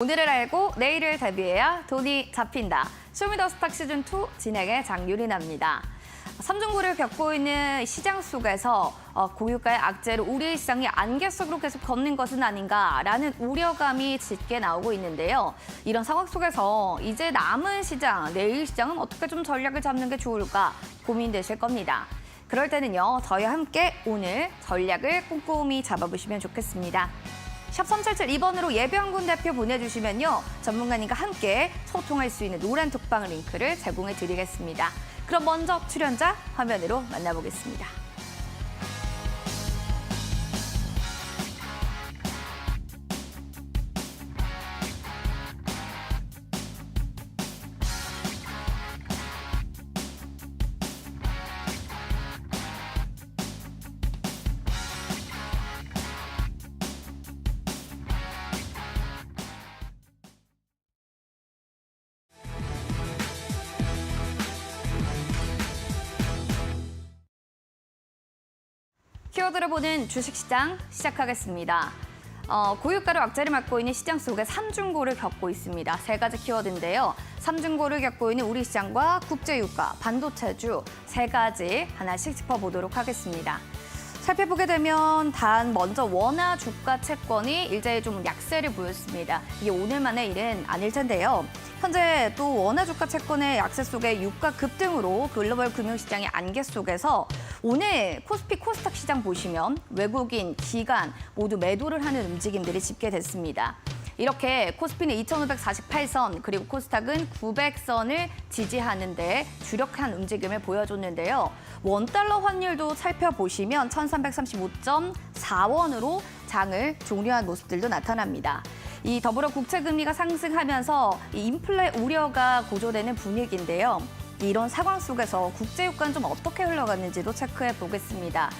오늘을 알고 내일을 대비해야 돈이 잡힌다. 쇼미더스탁 시즌2 진행의 장유린아입니다. 삼중고를 겪고 있는 시장 속에서 고유가의 악재로 우리 시장이 안개 속으로 계속 걷는 것은 아닌가라는 우려감이 짙게 나오고 있는데요. 이런 상황 속에서 이제 남은 시장, 내일 시장은 어떻게 좀 전략을 잡는 게 좋을까 고민되실 겁니다. 그럴 때는요, 저희와 함께 오늘 전략을 꼼꼼히 잡아보시면 좋겠습니다. 샵 3772번으로 예병군 대표 보내주시면요, 전문가님과 함께 소통할 수 있는 노란 톡방 링크를 제공해 드리겠습니다. 그럼 먼저 출연자 화면으로 만나보겠습니다. 키워드를 보는 주식시장 시작하겠습니다. 고유가로 악재를 맡고 있는 시장 속에 삼중고를 겪고 있습니다. 세 가지 키워드인데요. 삼중고를 겪고 있는 우리 시장과 국제유가, 반도체주 세 가지 하나씩 짚어보도록 하겠습니다. 살펴보게 되면 먼저 원화 주가 채권이 일제히 좀 약세를 보였습니다. 이게 오늘만의 일은 아닐 텐데요. 현재 또 원화 주가 채권의 약세 속에 유가 급등으로 글로벌 금융시장의 안개 속에서 오늘 코스피 코스닥 시장 보시면 외국인, 기관 모두 매도를 하는 움직임들이 집계됐습니다. 이렇게 코스피는 2,548선 그리고 코스닥은 900선을 지지하는 데 주력한 움직임을 보여줬는데요. 원달러 환율도 살펴보시면 1,335.4원으로 장을 종료한 모습들도 나타납니다. 이 더불어 국채금리가 상승하면서 이 인플레 우려가 고조되는 분위기인데요. 이런 상황 속에서 국제유가는 좀 어떻게 흘러갔는지도 체크해 보겠습니다.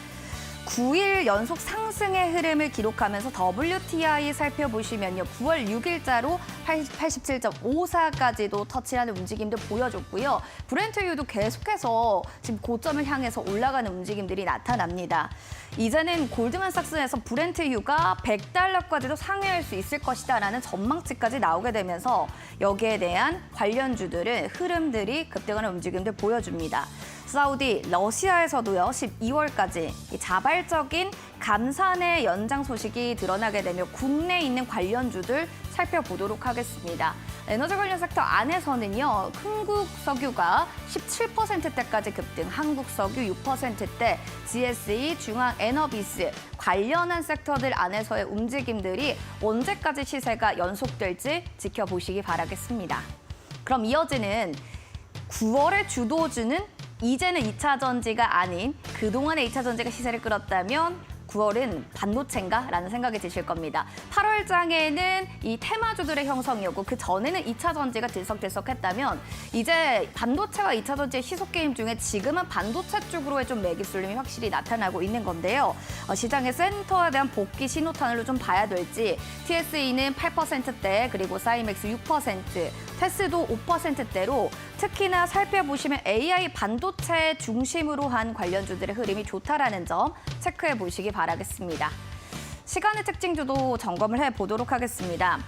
9일 연속 상승의 흐름을 기록하면서 WTI 살펴보시면요. 9월 6일자로 87.54까지도 터치하는 움직임도 보여줬고요. 브렌트유도 계속해서 지금 고점을 향해서 올라가는 움직임들이 나타납니다. 이제는 골드만삭스에서 브렌트유가 $100까지도 상회할 수 있을 것이다라는 전망치까지 나오게 되면서 여기에 대한 관련주들은 흐름들이 급등하는 움직임들 보여줍니다. 사우디, 러시아에서도요, 12월까지 자발적인 감산의 연장 소식이 드러나게 되며 국내에 있는 관련주들 살펴보도록 하겠습니다. 에너지 관련 섹터 안에서는요, 흥국석유가 17%대까지 급등, 한국석유 6%대, GSE, 중앙에너비스 관련한 섹터들 안에서의 움직임들이 언제까지 시세가 연속될지 지켜보시기 바라겠습니다. 그럼 이어지는 9월의 주도주는 이제는 2차 전지가 아닌 그동안의 2차 전지가 시세를 끌었다면 9월은 반도체인가? 라는 생각이 드실 겁니다. 8월장에는 이 테마주들의 형성이었고 그 전에는 2차 전지가 들썩들썩했다면 이제 반도체와 2차 전지의 시속 게임 중에 지금은 반도체 쪽으로의 좀 매기쏠림이 확실히 나타나고 있는 건데요. 시장의 센터에 대한 복귀 신호탄으로 좀 봐야 될지 TSE는 8%대 그리고 사이맥스 6%, 테스도 5%대로 특히나 살펴보시면 AI 반도체 중심으로 한 관련주들의 흐름이 좋다라는 점 체크해 보시기 바라겠습니다. 시간의 특징주도 점검을 해보도록 하겠습니다.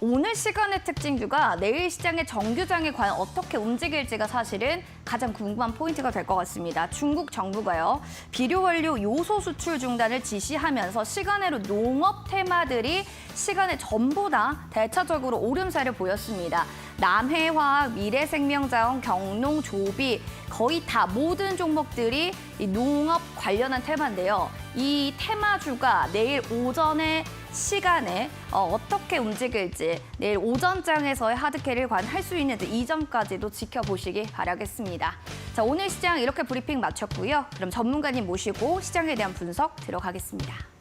오늘 시간의 특징주가 내일 시장의 정규장에 과연 어떻게 움직일지가 사실은 가장 궁금한 포인트가 될 것 같습니다. 중국 정부가요, 비료원료 요소 수출 중단을 지시하면서 시간외로 농업 테마들이 시간의 전보다 대차적으로 오름세를 보였습니다. 남해화학, 미래생명자원, 경농, 조비 거의 다 모든 종목들이 이 농업 관련한 테마인데요. 이 테마주가 내일 오전의 시간에 어떻게 움직일지 내일 오전장에서의 하드캐리를 과연 할 수 있는지 이 점까지도 지켜보시기 바라겠습니다. 자, 오늘 시장 이렇게 브리핑 마쳤고요. 그럼 전문가님 모시고 시장에 대한 분석 들어가겠습니다.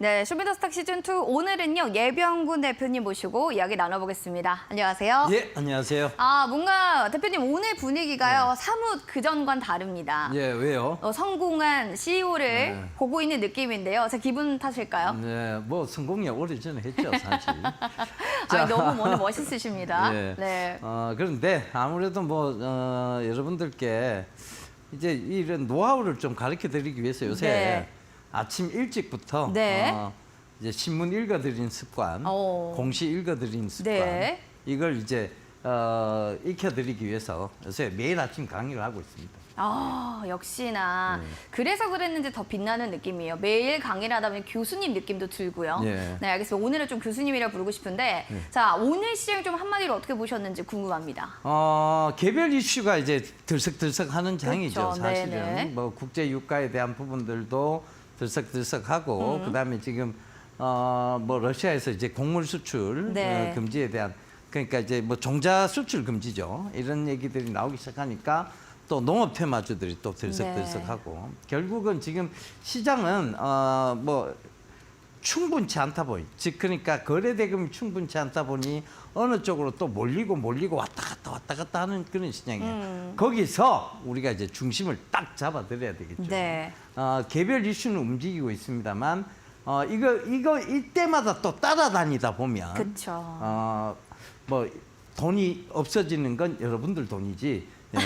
네, 쇼미더스탁 시즌2 오늘은요 예병군 대표님 모시고 이야기 나눠보겠습니다. 안녕하세요. 예, 안녕하세요. 뭔가 대표님 오늘 분위기가요 사뭇 그전과는 다릅니다. 예, 왜요? 성공한 CEO를 보고 있는 느낌인데요. 제 기분 탓일까요? 네, 뭐 성공이 오래전에 했죠, 사실. 너무 오늘 멋있으십니다. 예. 네. 그런데 아무래도 여러분들께 이제 이런 노하우를 좀 가르쳐 드리기 위해서 요새 네. 아침 일찍부터 네. 이제 신문 읽어드리는 습관, 공시 읽어드리는 습관, 네. 이걸 이제 익혀드리기 위해서 요새 매일 아침 강의를 하고 있습니다. 역시나 그래서 그랬는지 더 빛나는 느낌이에요. 매일 강의를 하다 보니 교수님 느낌도 들고요. 예. 네, 알겠습니다. 오늘은 좀 교수님이라 부르고 싶은데 자, 오늘 시행 좀 한마디로 어떻게 보셨는지 궁금합니다. 개별 이슈가 이제 들썩들썩하는 장이죠. 그렇죠. 사실은 네네. 뭐 국제 유가에 대한 부분들도 들썩들썩하고 그다음에 지금 뭐 러시아에서 이제 곡물 수출 네. 금지에 대한 그러니까 이제 뭐 종자 수출 금지죠. 이런 얘기들이 나오기 시작하니까 또 농업 테마주들이 또 들썩들썩하고 결국은 지금 시장은 뭐 충분치 않다 보니 즉 그러니까 거래 대금이 충분치 않다 보니 어느 쪽으로 또 몰리고 왔다 갔다 하는 그런 시장이에요. 거기서 우리가 이제 중심을 딱 잡아드려야 되겠죠. 네. 개별 이슈는 움직이고 있습니다만 이거 이때마다 또 따라다니다 보면 그렇죠. 뭐 돈이 없어지는 건 여러분들 돈이지. 예.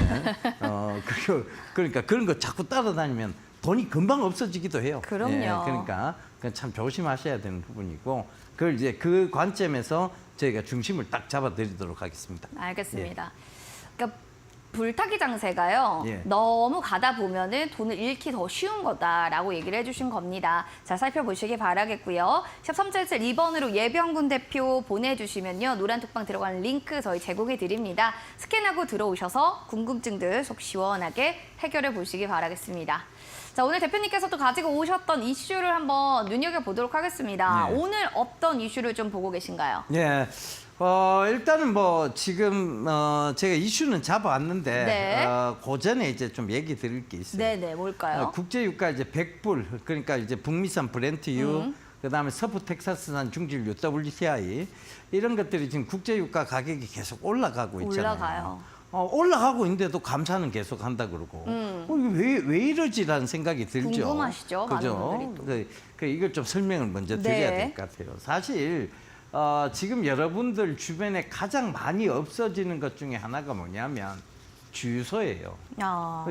그러니까 그런 거 자꾸 따라다니면 돈이 금방 없어지기도 해요. 그럼요. 예, 그러니까 그건 참 조심하셔야 되는 부분이고 그걸 이제 그 관점에서 저희가 중심을 딱 잡아드리도록 하겠습니다. 알겠습니다. 그러니까 불타기 장세가요. 예. 너무 가다 보면은 돈을 잃기 더 쉬운 거다라고 얘기를 해주신 겁니다. 잘 살펴보시기 바라겠고요. 샵 3772번으로 예병군 대표 보내주시면요. 노란 톡방 들어가는 링크 저희 제공해 드립니다. 스캔하고 들어오셔서 궁금증들 속 시원하게 해결해 보시기 바라겠습니다. 자, 오늘 대표님께서 또 가지고 오셨던 이슈를 한번 눈여겨보도록 하겠습니다. 네. 오늘 어떤 이슈를 좀 보고 계신가요? 예. 일단은 뭐 지금 제가 이슈는 잡아왔는데 네. 그 전에 이제 좀 얘기 드릴 게 있어요. 네네, 뭘까요? 국제 유가 이제 100불 그러니까 이제 북미산 브렌트유 그다음에 서부 텍사스산 중진유 WTI 이런 것들이 지금 국제 유가 가격이 계속 올라가고 있잖아요. 올라가요. 올라가고 있는데도 감사는 계속 한다 그러고 이게 왜 이러지라는 생각이 들죠. 궁금하시죠? 많은 그죠? 분들이 또. 그 이걸 좀 설명을 먼저 드려야 네. 될 것 같아요. 사실 지금 여러분들 주변에 가장 많이 없어지는 것 중에 하나가 뭐냐면 주유소예요.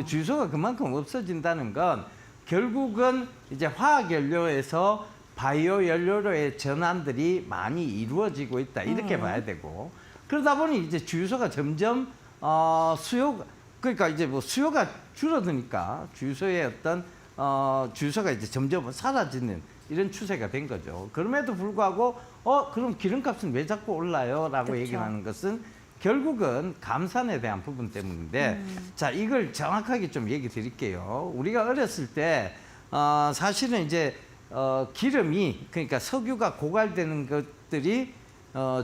주유소가 그만큼 없어진다는 건 결국은 이제 화학 연료에서 바이오 연료로의 전환들이 많이 이루어지고 있다 이렇게 봐야 되고 그러다 보니 이제 주유소가 점점 그러니까 이제 뭐 수요가 줄어드니까 주유소의 어떤 주유소가 이제 점점 사라지는 이런 추세가 된 거죠. 그럼에도 불구하고 그럼 기름값은 왜 자꾸 올라요? 라고 그렇죠. 얘기를 하는 것은 결국은 감산에 대한 부분 때문인데 자 이걸 정확하게 좀 얘기 드릴게요. 우리가 어렸을 때 사실은 이제 기름이 그러니까 석유가 고갈되는 것들이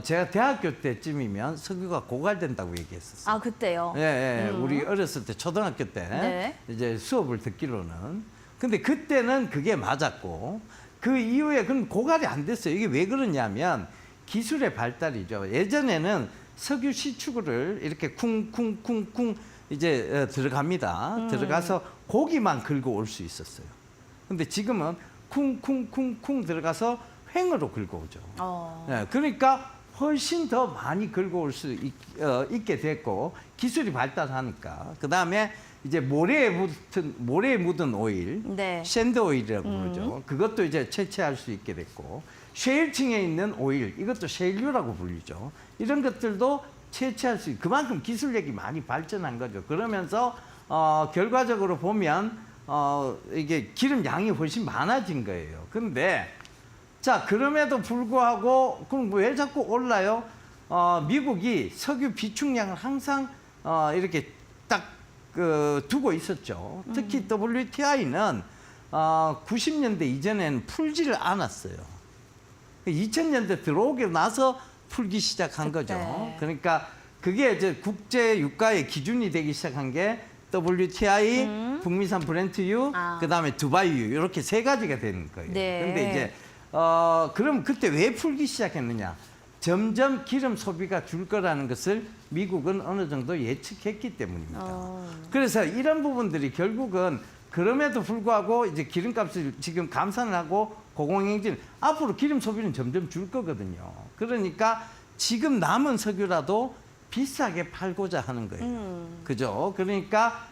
제가 대학교 때쯤이면 석유가 고갈된다고 얘기했었어요. 그때요? 예, 우리 어렸을 때 초등학교 때 네. 이제 수업을 듣기로는 근데 그때는 그게 맞았고 그 이후에 그럼 고갈이 안 됐어요. 이게 왜 그러냐면 기술의 발달이죠. 예전에는 석유 시추구를 이렇게 쿵쿵쿵쿵 이제 들어갑니다. 들어가서 고기만 긁어 올 수 있었어요. 근데 지금은 쿵쿵쿵쿵 들어가서 횡으로 긁어오죠. 네, 그러니까 훨씬 더 많이 긁어올 수 있게 됐고 기술이 발달하니까 그 다음에 이제 모래에 묻은 오일, 네. 샌드 오일이라고 부르죠. 그것도 이제 채취할 수 있게 됐고 셰일층에 있는 오일, 이것도 셰일유라고 불리죠. 이런 것들도 채취할 수 그만큼 기술력이 많이 발전한 거죠. 그러면서 결과적으로 보면 이게 기름 양이 훨씬 많아진 거예요. 근데 자 그럼에도 불구하고 그럼 왜 자꾸 올라요? 미국이 석유 비축량을 항상 이렇게 딱 두고 있었죠. 특히 WTI는 90년대 이전에는 풀지를 않았어요. 2000년대 들어오고 나서 풀기 시작한 거죠. 그러니까 그게 이제 국제 유가의 기준이 되기 시작한 게 WTI, 북미산 브렌트유, 그다음에 두바이유 이렇게 세 가지가 되는 거예요. 네. 근데 이제 그럼 그때 왜 풀기 시작했느냐? 점점 기름 소비가 줄 거라는 것을 미국은 어느 정도 예측했기 때문입니다. 그래서 이런 부분들이 결국은 그럼에도 불구하고 이제 기름값을 지금 감산을 하고 고공행진 앞으로 기름 소비는 점점 줄 거거든요. 그러니까 지금 남은 석유라도 비싸게 팔고자 하는 거예요. 그죠? 그러니까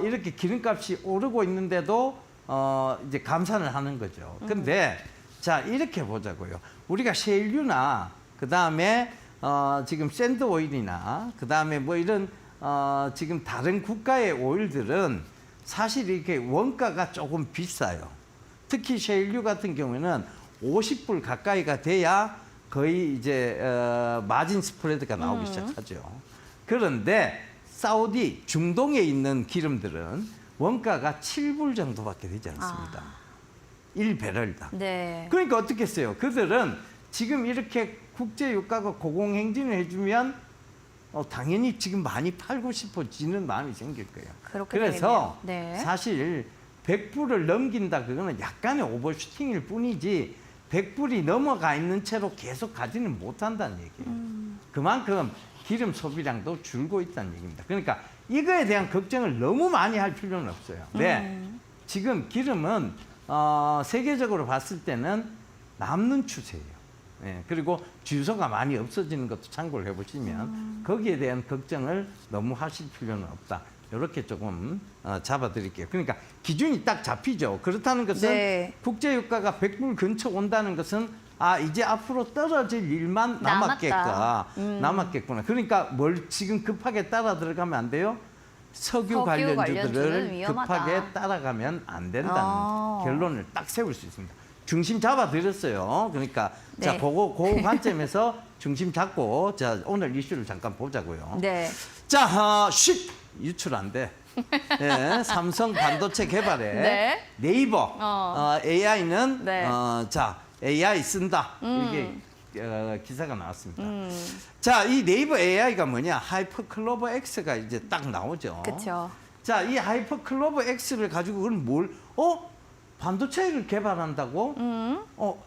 이렇게 기름값이 오르고 있는데도 이제 감산을 하는 거죠. 근데 자 이렇게 보자고요. 우리가 셰일유나 그 다음에 지금 샌드 오일이나 그 다음에 뭐 이런 지금 다른 국가의 오일들은 사실 이렇게 원가가 조금 비싸요. 특히 셰일유 같은 경우에는 50불 가까이가 돼야 거의 이제 마진 스프레드가 나오기 시작하죠. 그런데 사우디 중동에 있는 기름들은 원가가 7불 정도밖에 되지 않습니다. 1배럴당. 네. 그러니까 어떻게 했어요? 그들은 지금 이렇게 국제 유가가 고공행진을 해주면 당연히 지금 많이 팔고 싶어지는 마음이 생길 거예요. 그렇게 그래서 되겠네요. 네. 사실 100불을 넘긴다 그거는 약간의 오버슈팅일 뿐이지 100불이 넘어가 있는 채로 계속 가지는 못한다는 얘기예요. 그만큼 기름 소비량도 줄고 있다는 얘기입니다. 그러니까 이거에 대한 걱정을 너무 많이 할 필요는 없어요. 네. 지금 기름은 세계적으로 봤을 때는 남는 추세예요. 네. 그리고 주유소가 많이 없어지는 것도 참고를 해보시면 거기에 대한 걱정을 너무 하실 필요는 없다. 이렇게 조금 잡아드릴게요. 그러니까 기준이 딱 잡히죠. 그렇다는 것은 네. 국제유가가 100불 근처 온다는 것은 이제 앞으로 떨어질 일만 남았겠구나. 그러니까 뭘 지금 급하게 따라 들어가면 안 돼요? 석유 관련주들을 위험하다. 급하게 따라가면 안 된다는 결론을 딱 세울 수 있습니다. 중심 잡아드렸어요. 그러니까 네. 자, 그거 관점에서 중심 잡고 자 오늘 이슈를 잠깐 보자고요. 네. 자, 유출 안 돼. 네, 삼성 반도체 개발에 네. 네이버 AI는 네. 자 AI 쓴다 이게 기사가 나왔습니다. 자, 이 네이버 AI가 뭐냐? 하이퍼클로버 X가 이제 딱 나오죠. 그렇죠. 자, 이 하이퍼클로버 X를 가지고 그럼 반도체를 개발한다고?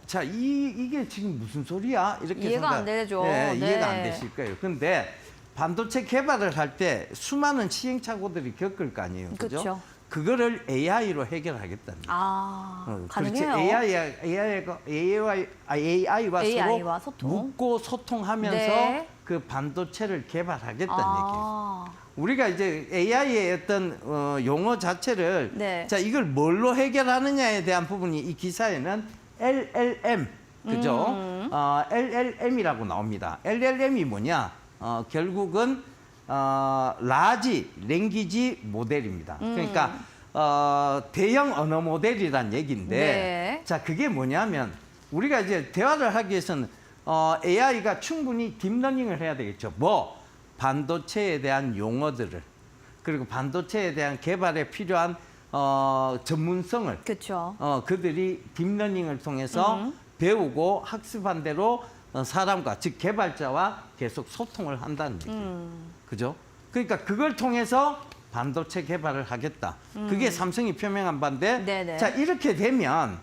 자, 이게 지금 무슨 소리야? 이렇게 이해가 안 되죠. 네, 네. 이해가 안 되실 거예요. 근데 반도체 개발을 할 때 수많은 시행착오들이 겪을 거 아니에요. 그죠? 그쵸. 그거를 AI로 해결하겠다는 거예요. 가능해요. AI와 서로 소통. 묻고 소통하면서 네. 그 반도체를 개발하겠다는 얘기예요. 우리가 이제 AI의 어떤 용어 자체를 네. 자 이걸 뭘로 해결하느냐에 대한 부분이 이 기사에는 LLM 그죠? LLM이라고 나옵니다. LLM이 뭐냐? 결국은 라지 랭귀지 모델입니다. 그러니까 대형 언어 모델이란 얘기인데 네. 자 그게 뭐냐면 우리가 이제 대화를 하기 위해서는 AI가 충분히 딥러닝을 해야 되겠죠. 반도체에 대한 용어들을 그리고 반도체에 대한 개발에 필요한 전문성을 그렇죠. 그들이 딥러닝을 통해서 배우고 학습한 대로 사람과 즉 개발자와 계속 소통을 한다는 얘기예요. 그죠? 그러니까 그걸 통해서 반도체 개발을 하겠다. 그게 삼성이 표명한 바인데 네네. 자 이렇게 되면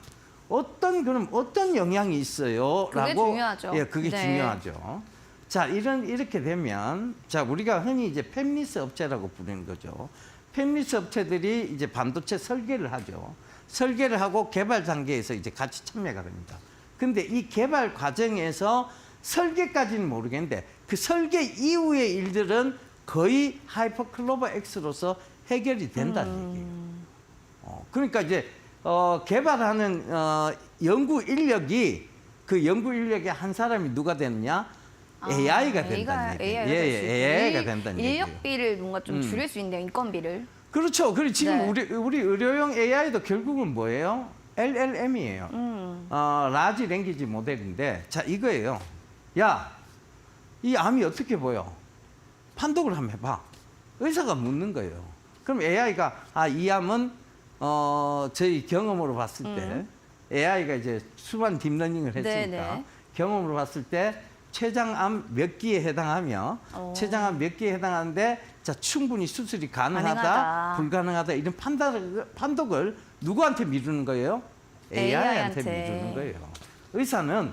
어떤 영향이 있어요? 그게 라고 중요하죠. 예, 그게 네. 중요하죠. 자, 이렇게 되면 자, 우리가 흔히 이제 팹리스 업체라고 부르는 거죠. 팹리스 업체들이 이제 반도체 설계를 하죠. 설계를 하고 개발 단계에서 이제 같이 참여가 됩니다. 근데 이 개발 과정에서 설계까지는 모르겠는데 그 설계 이후의 일들은 거의 하이퍼클로버 X로서 해결이 된다는 얘기예요. 그러니까 이제 개발하는 연구 인력이 그 연구 인력의 한 사람이 누가 되느냐? AI가 된다는 얘기예요. AI가 된다는 얘기예요. 인력비를 뭔가 좀 줄일 수 있는데요, 인건비를. 그렇죠. 그리고 지금 네. 우리 의료용 AI도 결국은 뭐예요? LLM이에요. 라지 랭귀지 모델인데 자 이거예요. 야, 이 암이 어떻게 보여? 판독을 한번 해봐. 의사가 묻는 거예요. 그럼 AI가 이 암은 저희 경험으로 봤을 때 AI가 이제 수많은 딥러닝을 했으니까 네네. 경험으로 봤을 때 췌장암 몇 기에 해당하며 췌장암 몇 기에 해당하는데 자 충분히 수술이 가능하다, 불가능하다 이런 판독을 누구한테 미루는 거예요? AI한테 미루는 거예요. 의사는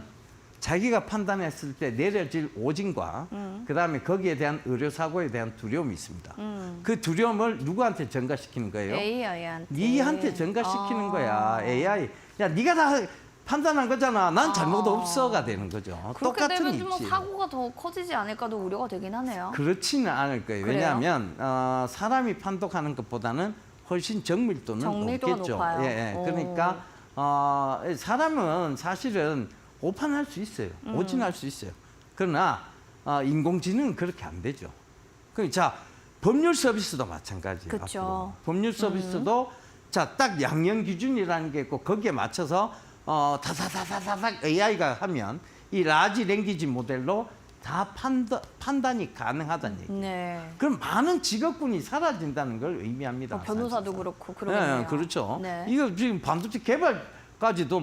자기가 판단했을 때 내려질 오진과 그다음에 거기에 대한 의료사고에 대한 두려움이 있습니다. 그 두려움을 누구한테 전가시키는 거예요? AI한테. 니한테 전가시키는 거야. AI. 야, 네가 다 판단한 거잖아. 난 잘못 없어가 되는 거죠. 그렇게 똑같은 되면 좀 이치. 사고가 더 커지지 않을까도 우려가 되긴 하네요. 그렇지는 않을 거예요. 그래요? 왜냐하면 사람이 판독하는 것보다는 훨씬 정밀도는 정밀도가 높겠죠. 높아요. 예, 예. 오. 그러니까 사람은 사실은 오판할 수 있어요. 오진할 수 있어요. 그러나 인공지능은 그렇게 안 되죠. 자, 법률 서비스도 마찬가지예요. 그쵸. 앞으로. 법률 서비스도 자, 딱 양형 기준이라는 게 있고 거기에 맞춰서 다다다다닥 AI가 하면 이 라지 랭귀지 모델로 다 판단이 가능하다는 얘기. 네. 그럼 많은 직업군이 사라진다는 걸 의미합니다. 변호사도 사실상. 그렇고 그러겠네요. 네, 그렇죠. 네. 이거 지금 반도체 개발까지도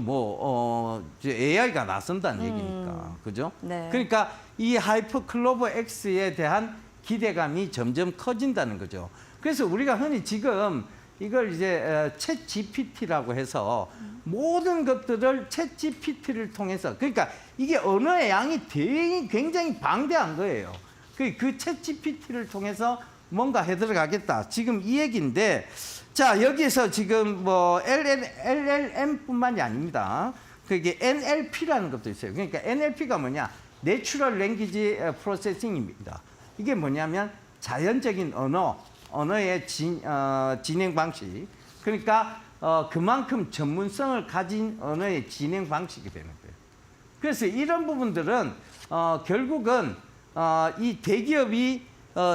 이제 AI가 나선다는 얘기니까, 그죠? 네. 그러니까 이 하이퍼클로버 X에 대한 기대감이 점점 커진다는 거죠. 그래서 우리가 흔히 지금 이걸 이제 챗 GPT라고 해서 모든 것들을 챗 GPT를 통해서, 그러니까 이게 언어의 양이 굉장히 방대한 거예요. 그 챗 GPT를 통해서 뭔가 해 들어가겠다. 지금 이 얘기인데, 자, 여기에서 지금 뭐 LLM뿐만이 아닙니다. 그게 NLP라는 것도 있어요. 그러니까 NLP가 뭐냐? Natural Language Processing입니다. 이게 뭐냐면 자연적인 언어의 진행 방식. 그러니까 그만큼 전문성을 가진 언어의 진행 방식이 되는 거예요. 그래서 이런 부분들은 결국은 이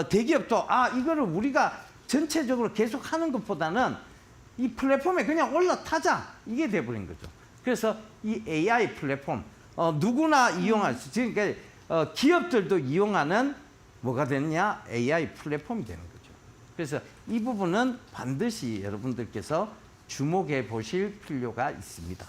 대기업도 이거를 우리가 전체적으로 계속 하는 것보다는 이 플랫폼에 그냥 올라타자 이게 돼버린 거죠. 그래서 이 AI 플랫폼 누구나 이용할 수, 그러니까 기업들도 이용하는 뭐가 되느냐? AI 플랫폼이 되는 거죠. 그래서 이 부분은 반드시 여러분들께서 주목해 보실 필요가 있습니다.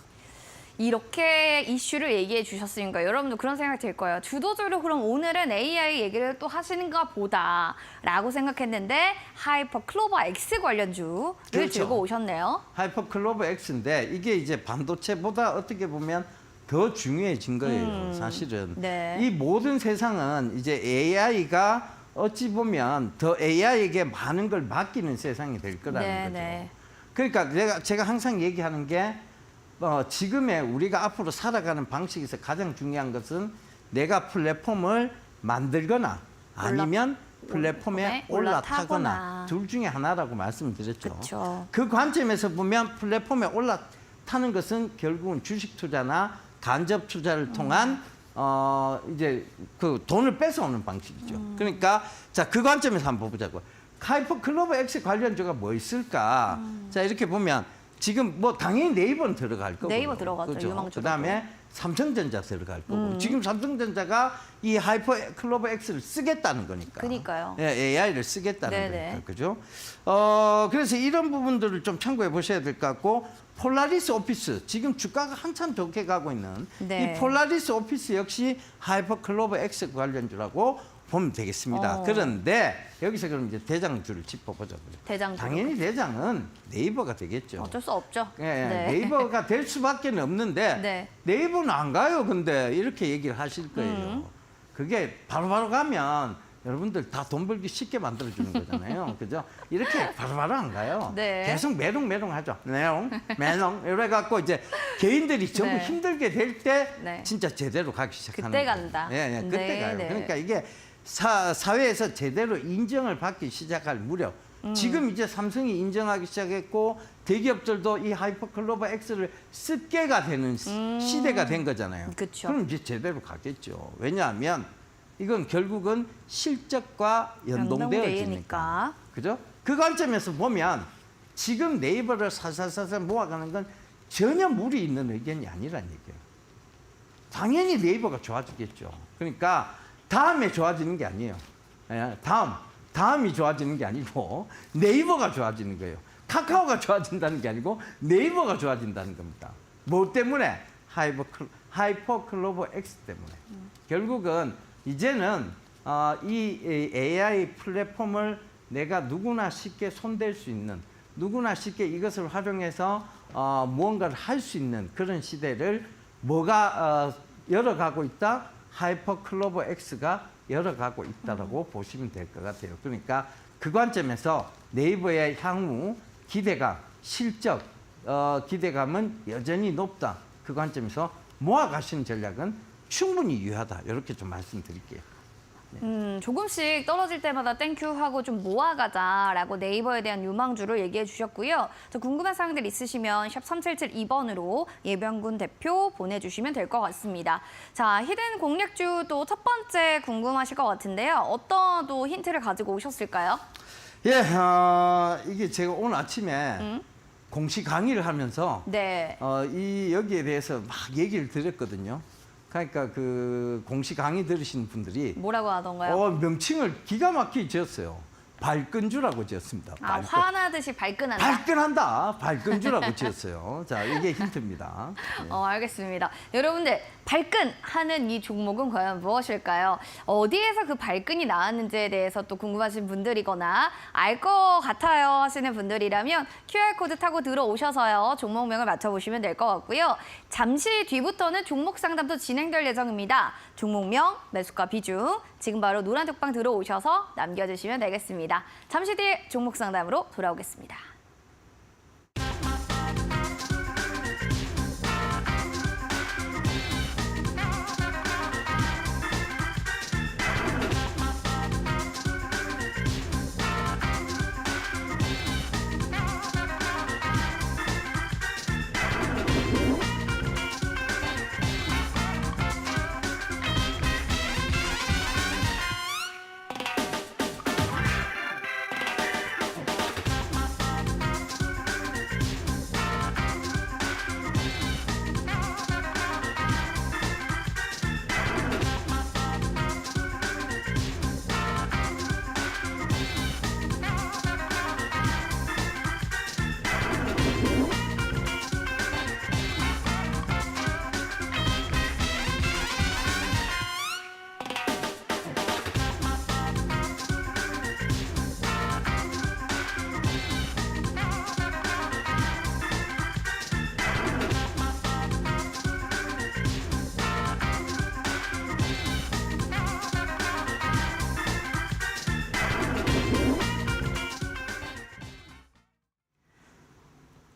이렇게 이슈를 얘기해 주셨으니까 여러분도 그런 생각이 들 거예요. 주도적으로 그럼 오늘은 AI 얘기를 또 하시는가 보다라고 생각했는데 하이퍼 클로버 X 관련주를 그렇죠. 들고 오셨네요. 하이퍼클로버 X인데 이게 이제 반도체보다 어떻게 보면 더 중요해진 거예요. 사실은. 네. 이 모든 세상은 이제 AI가 어찌 보면 더 AI에게 많은 걸 맡기는 세상이 될 거라는 네, 거죠. 네. 그러니까 제가 항상 얘기하는 게 지금의 우리가 앞으로 살아가는 방식에서 가장 중요한 것은 내가 플랫폼을 만들거나 아니면 플랫폼에 올라타거나 둘 중에 하나라고 말씀드렸죠. 그쵸. 그 관점에서 보면 플랫폼에 올라타는 것은 결국은 주식 투자나 간접 투자를 통한 이제 그 돈을 뺏어오는 방식이죠. 그러니까 자, 그 관점에서 한번 보자고. 하이퍼클로버 X 관련주가 뭐 있을까? 자, 이렇게 보면 지금 뭐 당연히 네이버는 들어갈 거고. 네이버 들어가죠, 유망주로. 그다음에 삼성전자 들어갈 거고. 지금 삼성전자가 이 하이퍼클로버 X를 쓰겠다는 거니까. 그러니까요. 예, AI를 쓰겠다는 네네. 거니까. 그죠? 그래서 이런 부분들을 좀 참고해 보셔야 될 것 같고, 폴라리스 오피스, 지금 주가가 한참 좋게 가고 있는 네. 이 폴라리스 오피스 역시 하이퍼클로버 X 관련주라고 보면 되겠습니다. 그런데 여기서 그럼 이제 대장주를 짚어보자고요. 대장주. 당연히 대장은 네이버가 되겠죠. 어쩔 수 없죠. 예, 네. 네이버가 될 수밖에 없는데 네. 네이버는 안 가요. 근데 이렇게 얘기를 하실 거예요. 그게 바로바로 가면 여러분들 다 돈 벌기 쉽게 만들어주는 거잖아요. 그죠? 이렇게 바로바로 안 가요. 네. 계속 매롱매롱 하죠. 매롱. 이래갖고 이제 개인들이 전부 네. 힘들게 될 때 네. 진짜 제대로 가기 시작하는 그때 거예요. 간다. 예, 예, 그때 네, 가요. 네. 그러니까 이게 사회에서 제대로 인정을 받기 시작할 무렵, 지금 이제 삼성이 인정하기 시작했고 대기업들도 이 하이퍼클로버 X를 습계가 되는 시대가 된 거잖아요. 그쵸. 그럼 이제 제대로 가겠죠. 왜냐하면 이건 결국은 실적과 연동되어지니까. 연동되니까. 그죠? 그 관점에서 보면 지금 네이버를 살살살살 모아가는 건 전혀 무리 있는 의견이 아니란 얘기예요. 당연히 네이버가 좋아지겠죠. 그러니까 다음에 좋아지는 게 아니에요. 예, 다음이 좋아지는 게 아니고 네이버가 좋아지는 거예요. 카카오가 좋아진다는 게 아니고 네이버가 좋아진다는 겁니다. 뭐 때문에? 하이퍼클로버 X 때문에. 결국은 이제는 이 AI 플랫폼을 내가 누구나 쉽게 손댈 수 있는, 누구나 쉽게 이것을 활용해서 무언가를 할 수 있는 그런 시대를 뭐가 열어가고 있다? 하이퍼 클로버 X가 열어가고 있다라고 보시면 될 것 같아요. 그러니까 그 관점에서 네이버의 향후 기대감, 실적, 기대감은 여전히 높다. 그 관점에서 모아가시는 전략은 충분히 유효하다. 이렇게 좀 말씀드릴게요. 조금씩 떨어질 때마다 땡큐 하고 좀 모아가자라고 네이버에 대한 유망주를 얘기해 주셨고요. 또 궁금한 사항들 있으시면 샵 3772번으로 예병군 대표 보내주시면 될 것 같습니다. 자, 히든 공략주 또 첫 번째 궁금하실 것 같은데요. 어떤 또 힌트를 가지고 오셨을까요? 예, 이게 제가 오늘 아침에 공시 강의를 하면서 네. 여기에 대해서 막 얘기를 드렸거든요. 그러니까 그 공시 강의 들으시는 분들이 뭐라고 하던가요? 명칭을 기가 막히게 지었어요. 발끈주라고 지었습니다. 아, 화나듯이 발끈한다. 발끈한다. 발끈주라고 지었어요. 자, 이게 힌트입니다. 네. 알겠습니다. 여러분들, 발끈하는 이 종목은 과연 무엇일까요? 어디에서 그 발끈이 나왔는지에 대해서 또 궁금하신 분들이거나 알 것 같아요 하시는 분들이라면 QR코드 타고 들어오셔서요. 종목명을 맞춰보시면 될 것 같고요. 잠시 뒤부터는 종목 상담도 진행될 예정입니다. 종목명, 매수가 비중, 지금 바로 노란 톡방 들어오셔서 남겨주시면 되겠습니다. 잠시 뒤에 종목 상담으로 돌아오겠습니다.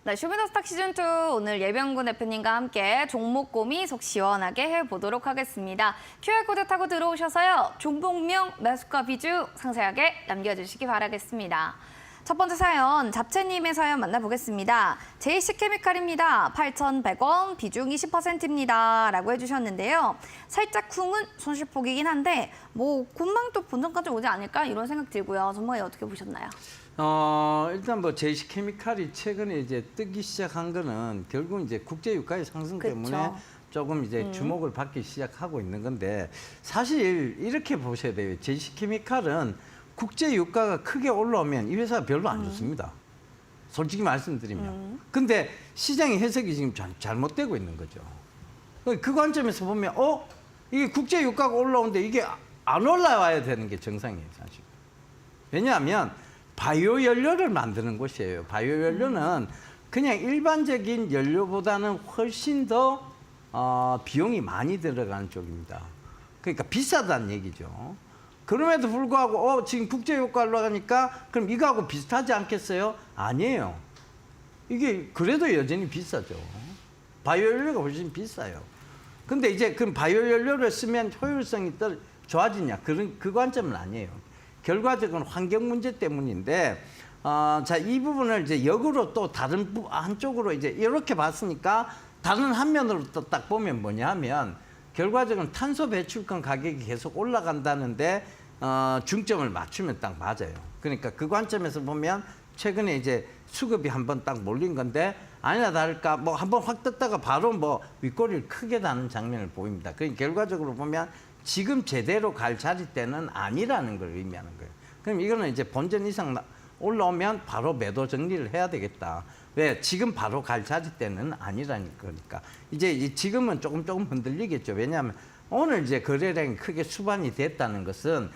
네, 쇼미더스탁 시즌2 오늘 예병군 대표님과 함께 종목 고민 속 시원하게 해보도록 하겠습니다. QR코드 타고 들어오셔서요. 종목명, 매수가 비중 상세하게 남겨주시기 바라겠습니다. 첫 번째 사연, 잡채님의 사연 만나보겠습니다. JC케미칼입니다. 8,100원, 비중 20%입니다. 라고 해주셨는데요. 살짝 쿵은 손실폭이긴 한데 뭐 곧만 또 본전까지 오지 않을까 이런 생각 들고요. 전문가님 어떻게 보셨나요? 일단 뭐 JC케미칼이 최근에 이제 뜨기 시작한 거는 결국 이제 국제 유가의 상승 때문에 그쵸. 조금 이제 주목을 받기 시작하고 있는 건데 사실 이렇게 보셔야 돼요. JC케미칼은 국제 유가가 크게 올라오면 이 회사가 별로 안 좋습니다. 솔직히 말씀드리면. 근데 시장의 해석이 지금 잘못되고 있는 거죠. 그 관점에서 보면 이게 국제 유가가 올라오는데 이게 안 올라와야 되는 게 정상이에요, 사실. 왜냐하면 바이오 연료를 만드는 곳이에요. 바이오 연료는 그냥 일반적인 연료보다는 훨씬 더 비용이 많이 들어가는 쪽입니다. 그러니까 비싸다는 얘기죠. 그럼에도 불구하고 지금 국제유가 올라가니까 그럼 이거하고 비슷하지 않겠어요? 아니에요. 이게 그래도 여전히 비싸죠. 바이오 연료가 훨씬 비싸요. 근데 이제 그럼 바이오 연료를 쓰면 효율성이 좋아지냐? 그 관점은 아니에요. 결과적으로 환경 문제 때문인데, 자, 이 부분을 이제 역으로 또 다른 한쪽으로 이제 이렇게 봤으니까 다른 한 면으로 또 딱 보면 뭐냐 하면 결과적으로 탄소 배출권 가격이 계속 올라간다는데 중점을 맞추면 딱 맞아요. 그러니까 그 관점에서 보면 최근에 이제 수급이 한번 딱 몰린 건데 아니나 다를까 뭐 한번 확 떴다가 바로 뭐 윗꼬리를 크게 다는 장면을 보입니다. 그러니까 결과적으로 보면 지금 제대로 갈 자리 때는 아니라는 걸 의미하는 거예요. 그럼 이거는 이제 본전 이상 올라오면 바로 매도 정리를 해야 되겠다. 왜? 지금 바로 갈 자리 때는 아니라는 거니까. 이제 지금은 조금 흔들리겠죠. 왜냐하면 오늘 이제 거래량이 크게 수반이 됐다는 것은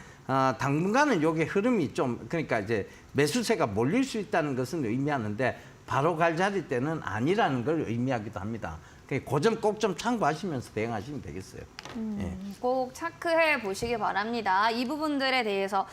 당분간은 요게 흐름이 좀 그러니까 이제 매수세가 몰릴 수 있다는 것은 의미하는데 바로 갈 자리 때는 아니라는 걸 의미하기도 합니다. 그 점 꼭 좀 참고하시면서 대응하시면 되겠어요. 예. 꼭 체크해 보시기 바랍니다. 이 부분들에 대해서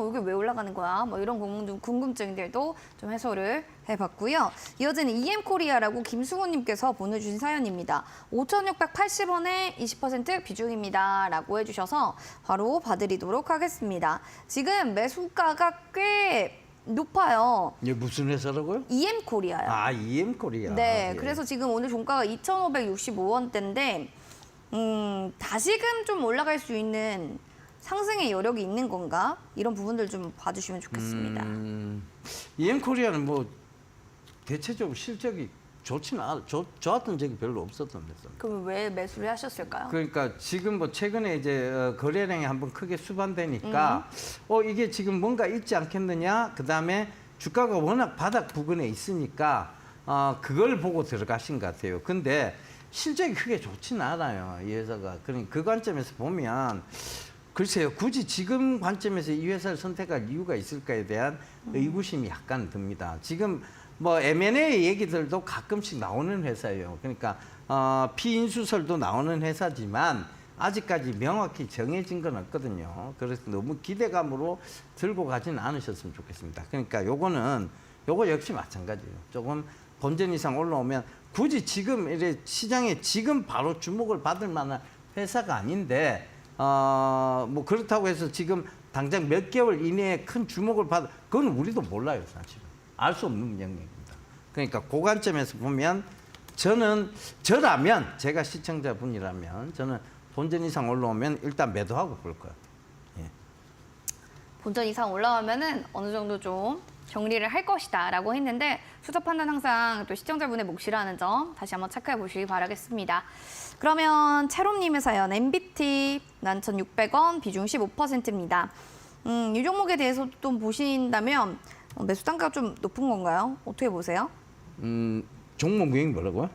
이게 왜 올라가는 거야? 뭐 이런 궁금증들도 좀 해소를 해봤고요. 이어지는 EM코리아라고 김승호님께서 보내주신 사연입니다. 5,680원에 20% 비중입니다. 라고 해주셔서 바로 봐드리도록 하겠습니다. 지금 매수가가 꽤 높아요. 이게 무슨 회사라고요? EM코리아요. 아, EM코리아. 네, 예. 그래서 지금 오늘 종가가 2,565원대인데 다시금 좀 올라갈 수 있는 상승의 여력이 있는 건가? 이런 부분들 좀 봐주시면 좋겠습니다. EM코리아는 뭐 대체적으로 실적이 좋지는 좋았던 적이 별로 없었던 데서. 그럼 왜 매수를 하셨을까요? 그러니까 지금 뭐 최근에 이제 거래량이 한번 크게 수반되니까 이게 지금 뭔가 있지 않겠느냐. 그다음에 주가가 워낙 바닥 부근에 있으니까 그걸 보고 들어가신 것 같아요. 근데 실적이 크게 좋지는 않아요, 이 회사가. 그러니까 그 관점에서 보면 글쎄요, 굳이 지금 관점에서 이 회사를 선택할 이유가 있을까에 대한 의구심이 약간 듭니다. 지금 뭐 M&A 얘기들도 가끔씩 나오는 회사예요. 그러니까 피인수설도 나오는 회사지만 아직까지 명확히 정해진 건 없거든요. 그래서 너무 기대감으로 들고 가지는 않으셨으면 좋겠습니다. 그러니까 요거 역시 마찬가지예요. 조금 본전 이상 올라오면 굳이 지금 이래 시장에 지금 바로 주목을 받을 만한 회사가 아닌데 뭐 그렇다고 해서 지금 당장 몇 개월 이내에 큰 주목을 그건 우리도 몰라요, 사실은. 알 수 없는 영역입니다. 그러니까 그 관점에서 보면 저라면 제가 시청자분이라면 저는 본전 이상 올라오면 일단 매도하고 볼 거예요. 예. 본전 이상 올라오면은 어느 정도 좀 정리를 할 것이다라고 했는데 수적 판단 항상 또 시청자분의 몫이라는 점 다시 한번 체크해 보시기 바라겠습니다. 그러면 채롬님의 사연 MBT 11,600원 비중 15%입니다. 이 종목에 대해서 좀 보신다면 매수 단가가 좀 높은 건가요? 어떻게 보세요? 종목 명이 뭐라고요?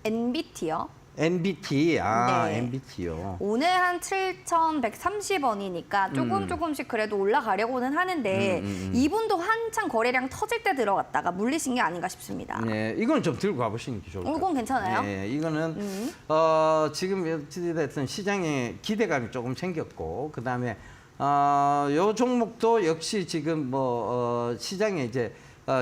NBT요. NBT, 네. NBT요. 오늘 한 7,130원이니까 조금씩 그래도 올라가려고는 하는데 이분도 한창 거래량 터질 때 들어갔다가 물리신 게 아닌가 싶습니다. 네, 이건 좀 들고 가보시는 게 좋을 것 같아요. 이건 괜찮아요? 네, 이거는 지금 어찌됐든 시장에 기대감이 조금 생겼고 그다음에 요 종목도 역시 지금 뭐 시장에 이제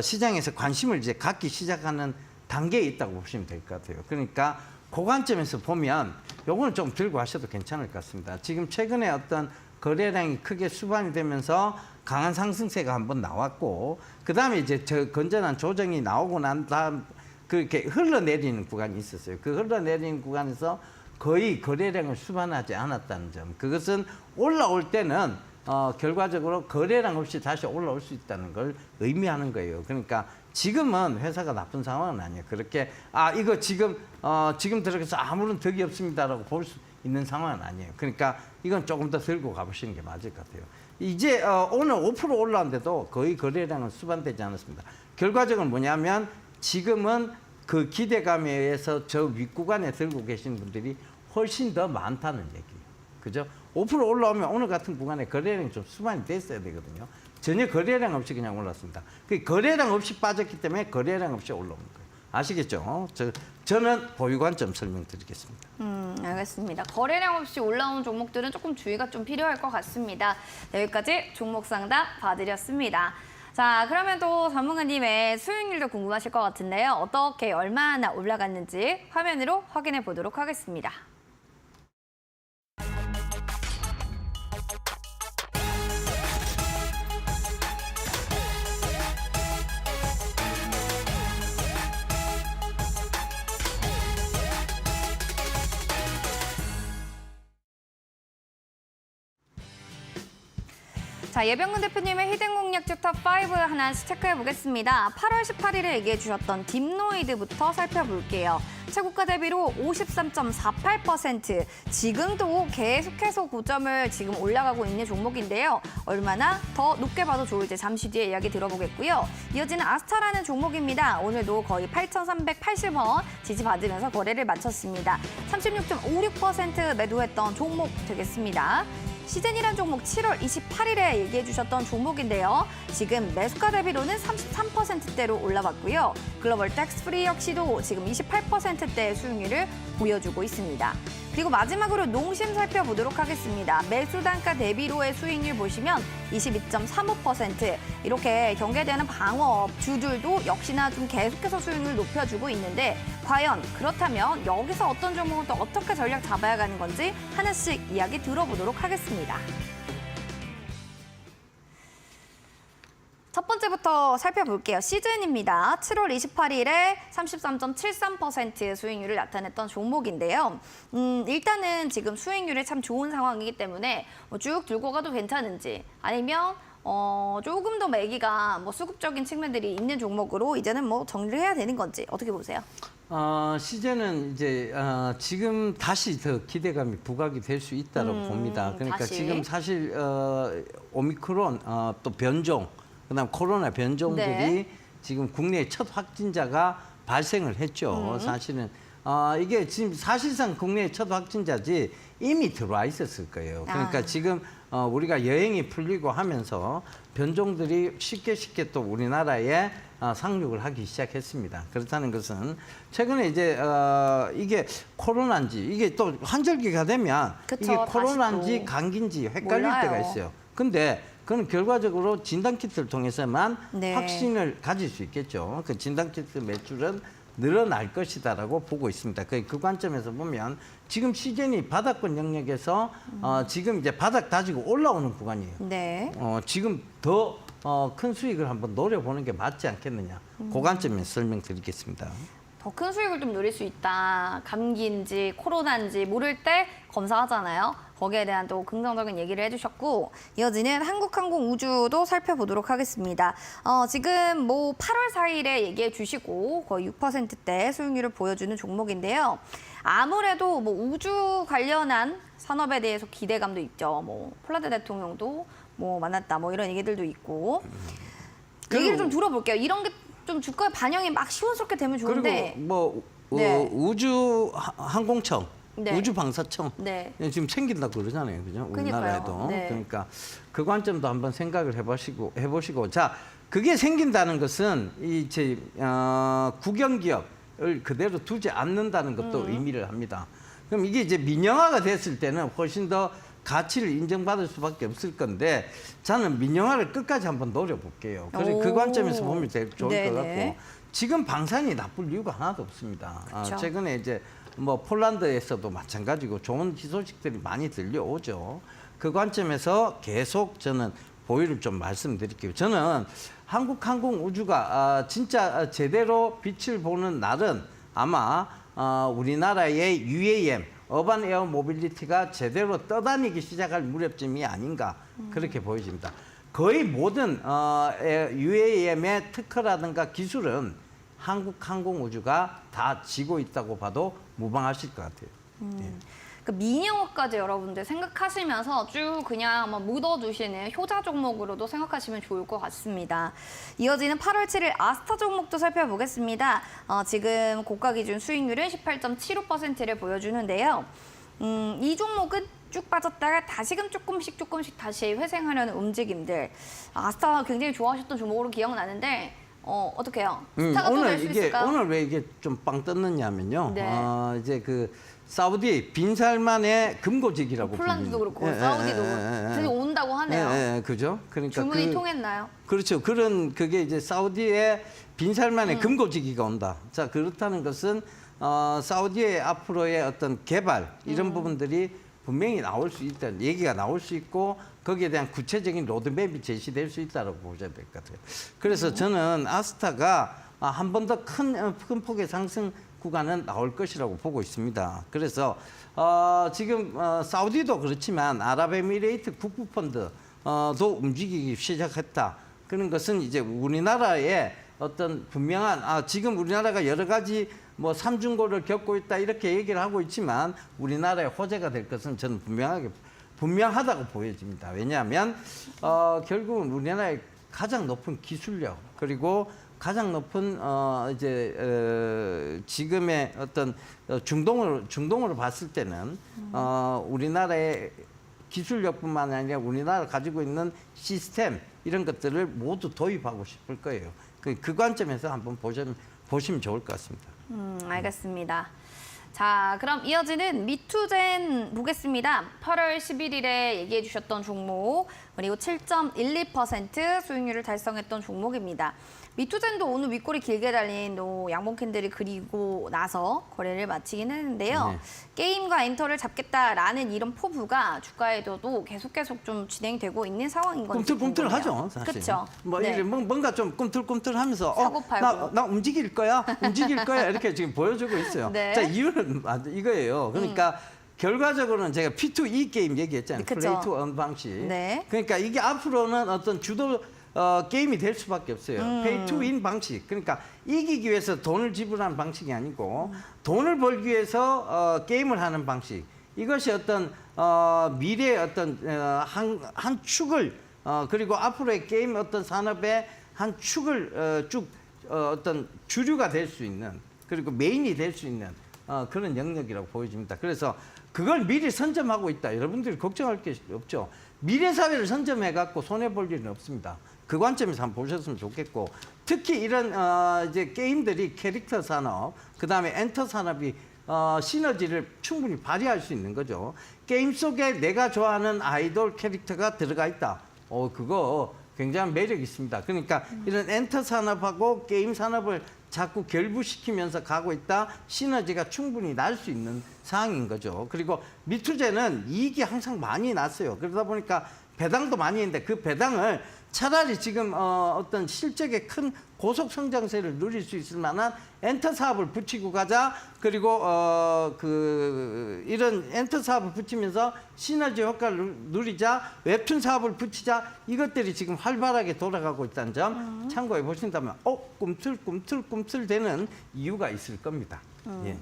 시장에서 관심을 이제 갖기 시작하는 단계에 있다고 보시면 될 것 같아요. 그러니까 그 관점에서 보면 요거는 좀 들고 하셔도 괜찮을 것 같습니다. 지금 최근에 어떤 거래량이 크게 수반이 되면서 강한 상승세가 한번 나왔고 그다음에 이제 건전한 조정이 나오고 난 다음 그렇게 흘러내리는 구간이 있었어요. 그 흘러내리는 구간에서 거의 거래량을 수반하지 않았다는 점. 그것은 올라올 때는 결과적으로 거래량 없이 다시 올라올 수 있다는 걸 의미하는 거예요. 그러니까 지금은 회사가 나쁜 상황은 아니에요. 그렇게 이거 지금 들어가서 아무런 덕이 없습니다라고 볼 수 있는 상황은 아니에요. 그러니까 이건 조금 더 들고 가보시는 게 맞을 것 같아요. 이제 오늘 5% 올라왔는데도 거의 거래량은 수반되지 않았습니다. 결과적으로 뭐냐면 지금은 그 기대감에 의해서 저 윗구간에 들고 계시는 분들이 훨씬 더 많다는 얘기예요. 그죠? 5% 올라오면 오늘 같은 구간에 거래량이 좀 수반이 됐어야 되거든요. 전혀 거래량 없이 그냥 올랐습니다. 그 거래량 없이 빠졌기 때문에 거래량 없이 올라오는 거예요. 아시겠죠? 저는 보유 관점 설명드리겠습니다. 알겠습니다. 거래량 없이 올라온 종목들은 조금 주의가 좀 필요할 것 같습니다. 네, 여기까지 종목 상담 봐드렸습니다. 자, 그러면 또 전문가님의 수익률도 궁금하실 것 같은데요. 어떻게 얼마나 올라갔는지 화면으로 확인해 보도록 하겠습니다. 자, 예병근 대표님의 히든 공략주 탑5 하나씩 체크해 보겠습니다. 8월 18일에 얘기해 주셨던 딥노이드부터 살펴볼게요. 최고가 대비로 53.48%. 지금도 계속해서 고점을 지금 올라가고 있는 종목인데요. 얼마나 더 높게 봐도 좋을지 잠시 뒤에 이야기 들어보겠고요. 이어지는 아스타라는 종목입니다. 오늘도 거의 8,380원 지지받으면서 거래를 마쳤습니다. 36.56% 매도했던 종목 되겠습니다. 시즌이란 종목 7월 28일에 얘기해 주셨던 종목인데요. 지금 매수가 대비로는 33%대로 올라왔고요. 글로벌 텍스프리 역시도 지금 28%대의 수익률을 보여주고 있습니다. 그리고 마지막으로 농심 살펴보도록 하겠습니다. 매수 단가 대비로의 수익률 보시면 22.35%. 이렇게 경계되는 방어주들도 역시나 좀 계속해서 수익률 높여주고 있는데 과연 그렇다면 여기서 어떤 종목은 또 어떻게 전략 잡아야 가는 건지 하나씩 이야기 들어보도록 하겠습니다. 첫 번째부터 살펴볼게요. 시즌입니다. 7월 28일에 33.73% 수익률을 나타냈던 종목인데요. 일단은 지금 수익률이 참 좋은 상황이기 때문에 쭉 들고 가도 괜찮은지 아니면 조금 더 매기가 수급적인 측면들이 있는 종목으로 이제는 정리를 해야 되는 건지 어떻게 보세요? 시즌은 이제 지금 다시 더 기대감이 부각이 될 수 있다고 봅니다. 그러니까 다시. 지금 사실 오미크론 또 변종 그다음 코로나 변종들이 네. 지금 국내에 첫 확진자가 발생을 했죠. 사실은 이게 지금 사실상 국내의 첫 확진자지 이미 들어와 있었을 거예요. 그러니까 지금 우리가 여행이 풀리고 하면서 변종들이 쉽게 또 우리나라에 상륙을 하기 시작했습니다. 그렇다는 것은 최근에 이제 이게 코로나인지 이게 또 환절기가 되면 그쵸, 이게 다시 코로나인지 또 감기인지 헷갈릴 몰라요. 때가 있어요. 근데 그건 결과적으로 진단키트를 통해서만 네. 확신을 가질 수 있겠죠. 그 진단키트 매출은 늘어날 것이다라고 보고 있습니다. 그 관점에서 보면 지금 시즌이 바닥권 영역에서 지금 이제 바닥 다지고 올라오는 구간이에요. 네. 지금 더 큰 수익을 한번 노려보는 게 맞지 않겠느냐. 그 관점에서 설명드리겠습니다. 더 큰 수익을 좀 누릴 수 있다. 감기인지 코로나인지 모를 때 검사하잖아요. 거기에 대한 또 긍정적인 얘기를 해주셨고 이어지는 한국항공우주도 살펴보도록 하겠습니다. 지금 8월 4일에 얘기해 주시고 거의 6%대 수익률을 보여주는 종목인데요. 아무래도 우주 관련한 산업에 대해서 기대감도 있죠. 폴라드 대통령도 만났다. 이런 얘기들도 있고. 얘기를 좀 들어볼게요. 이런 게 좀 주가에 반영이 막 시원스럽게 되면 좋은데. 그리고 네. 우주 항공청, 네. 우주 방사청 네. 지금 생긴다고 그러잖아요, 그죠? 우리나라에도. 네. 그러니까 그 관점도 한번 생각을 해보시고, 자, 그게 생긴다는 것은 이제 국영기업을 그대로 두지 않는다는 것도 의미를 합니다. 그럼 이게 이제 민영화가 됐을 때는 훨씬 더 가치를 인정받을 수밖에 없을 건데 저는 민영화를 끝까지 한번 노려볼게요. 그래서 그 관점에서 보면 제일 좋을 것 같고 지금 방산이 나쁠 이유가 하나도 없습니다. 최근에 이제 폴란드에서도 마찬가지고 좋은 희소식들이 많이 들려오죠. 그 관점에서 계속 저는 보유를 좀 말씀드릴게요. 저는 한국항공우주가 진짜 제대로 빛을 보는 날은 아마 우리나라의 UAM 어반 에어 모빌리티가 제대로 떠다니기 시작할 무렵쯤이 아닌가 그렇게 보여집니다. 거의 모든 UAM의 특허라든가 기술은 한국항공우주가 다 지고 있다고 봐도 무방하실 것 같아요. 예. 그 민영화까지 여러분들 생각하시면서 쭉 그냥 묻어두시는 효자 종목으로도 생각하시면 좋을 것 같습니다. 이어지는 8월 7일 아스타 종목도 살펴보겠습니다. 지금 고가 기준 수익률은 18.75%를 보여주는데요. 이 종목은 쭉 빠졌다가 다시금 조금씩 다시 회생하려는 움직임들. 아스타 굉장히 좋아하셨던 종목으로 기억나는데 어떻게 해요? 스타가 또 될 수 있을까요? 오늘 왜 이게 좀 빵 떴느냐면요. 네. 이제 그 사우디 빈살만의 금고직이라고 폴란드도 불리는. 그렇고 사우디도 그렇고 온다고 하네요. 그죠? 그러니까 주문이 통했나요? 그렇죠. 그게 이제 사우디의 빈살만의 금고지기가 온다. 자, 그렇다는 것은 사우디의 앞으로의 어떤 개발 이런 부분들이 분명히 나올 수 있다. 얘기가 나올 수 있고 거기에 대한 구체적인 로드맵이 제시될 수 있다고 보셔야 될 것 같아요. 그래서 저는 아스타가 한 번 더 큰 폭의 상승 구간은 나올 것이라고 보고 있습니다. 그래서 지금 사우디도 그렇지만 아랍에미레이트 국부펀드도 움직이기 시작했다. 그런 것은 이제 우리나라의 어떤 분명한 지금 우리나라가 여러 가지 삼중고를 겪고 있다 이렇게 얘기를 하고 있지만 우리나라의 호재가 될 것은 저는 분명하다고 보여집니다. 왜냐하면 결국은 우리나라의 가장 높은 기술력 그리고 가장 높은 지금의 어떤 중동으로 봤을 때는 우리나라의 기술력뿐만 아니라 우리나라 가지고 있는 시스템 이런 것들을 모두 도입하고 싶을 거예요. 그 관점에서 한번 보시면 좋을 것 같습니다. 알겠습니다. 자, 그럼 이어지는 미투젠 보겠습니다. 8월 11일에 얘기해 주셨던 종목, 그리고 7.12% 수익률을 달성했던 종목입니다. 미투젠도 오늘 윗골이 길게 달린 양봉 캔들이 그리고 나서 거래를 마치긴 했는데요. 네. 게임과 엔터를 잡겠다라는 이런 포부가 주가에도 계속 좀 진행되고 있는 상황인 건지 꿈틀꿈틀하죠, 사실. 그렇죠. 뭐 네. 이게 뭔가 좀 꿈틀꿈틀하면서 사고팔고. 나 움직일 거야 이렇게 지금 보여주고 있어요. 네. 자, 이유는 이거예요. 그러니까 결과적으로는 제가 P2E 게임 얘기했잖아요. 그쵸. 플레이 투 원 방식. 네. 그러니까 이게 앞으로는 어떤 주도 게임이 될 수밖에 없어요. 페이 투 윈 방식. 그러니까 이기기 위해서 돈을 지불하는 방식이 아니고 돈을 벌기 위해서 게임을 하는 방식. 이것이 어떤 미래의 어떤 한 축을 그리고 앞으로의 게임 어떤 산업의 한 축을 어떤 주류가 될 수 있는 그리고 메인이 될 수 있는 그런 영역이라고 보여집니다. 그래서 그걸 미리 선점하고 있다. 여러분들이 걱정할 게 없죠. 미래 사회를 선점해갖고 손해 볼 일은 없습니다. 그 관점에서 한번 보셨으면 좋겠고, 특히 이런 이제 게임들이 캐릭터 산업, 그 다음에 엔터 산업이 시너지를 충분히 발휘할 수 있는 거죠. 게임 속에 내가 좋아하는 아이돌 캐릭터가 들어가 있다. 그거 굉장히 매력 있습니다. 그러니까 이런 엔터 산업하고 게임 산업을 자꾸 결부시키면서 가고 있다. 시너지가 충분히 날 수 있는 상황인 거죠. 그리고 미투제는 이익이 항상 많이 났어요. 그러다 보니까 배당도 많이 했는데 그 배당을 차라리 지금 어떤 실적의 큰 고속 성장세를 누릴 수 있을 만한 엔터 사업을 붙이고 가자. 그리고 이런 엔터 사업을 붙이면서 시너지 효과를 누리자. 웹툰 사업을 붙이자. 이것들이 지금 활발하게 돌아가고 있다는 점 참고해 보신다면 꿈틀꿈틀 되는 이유가 있을 겁니다. 예.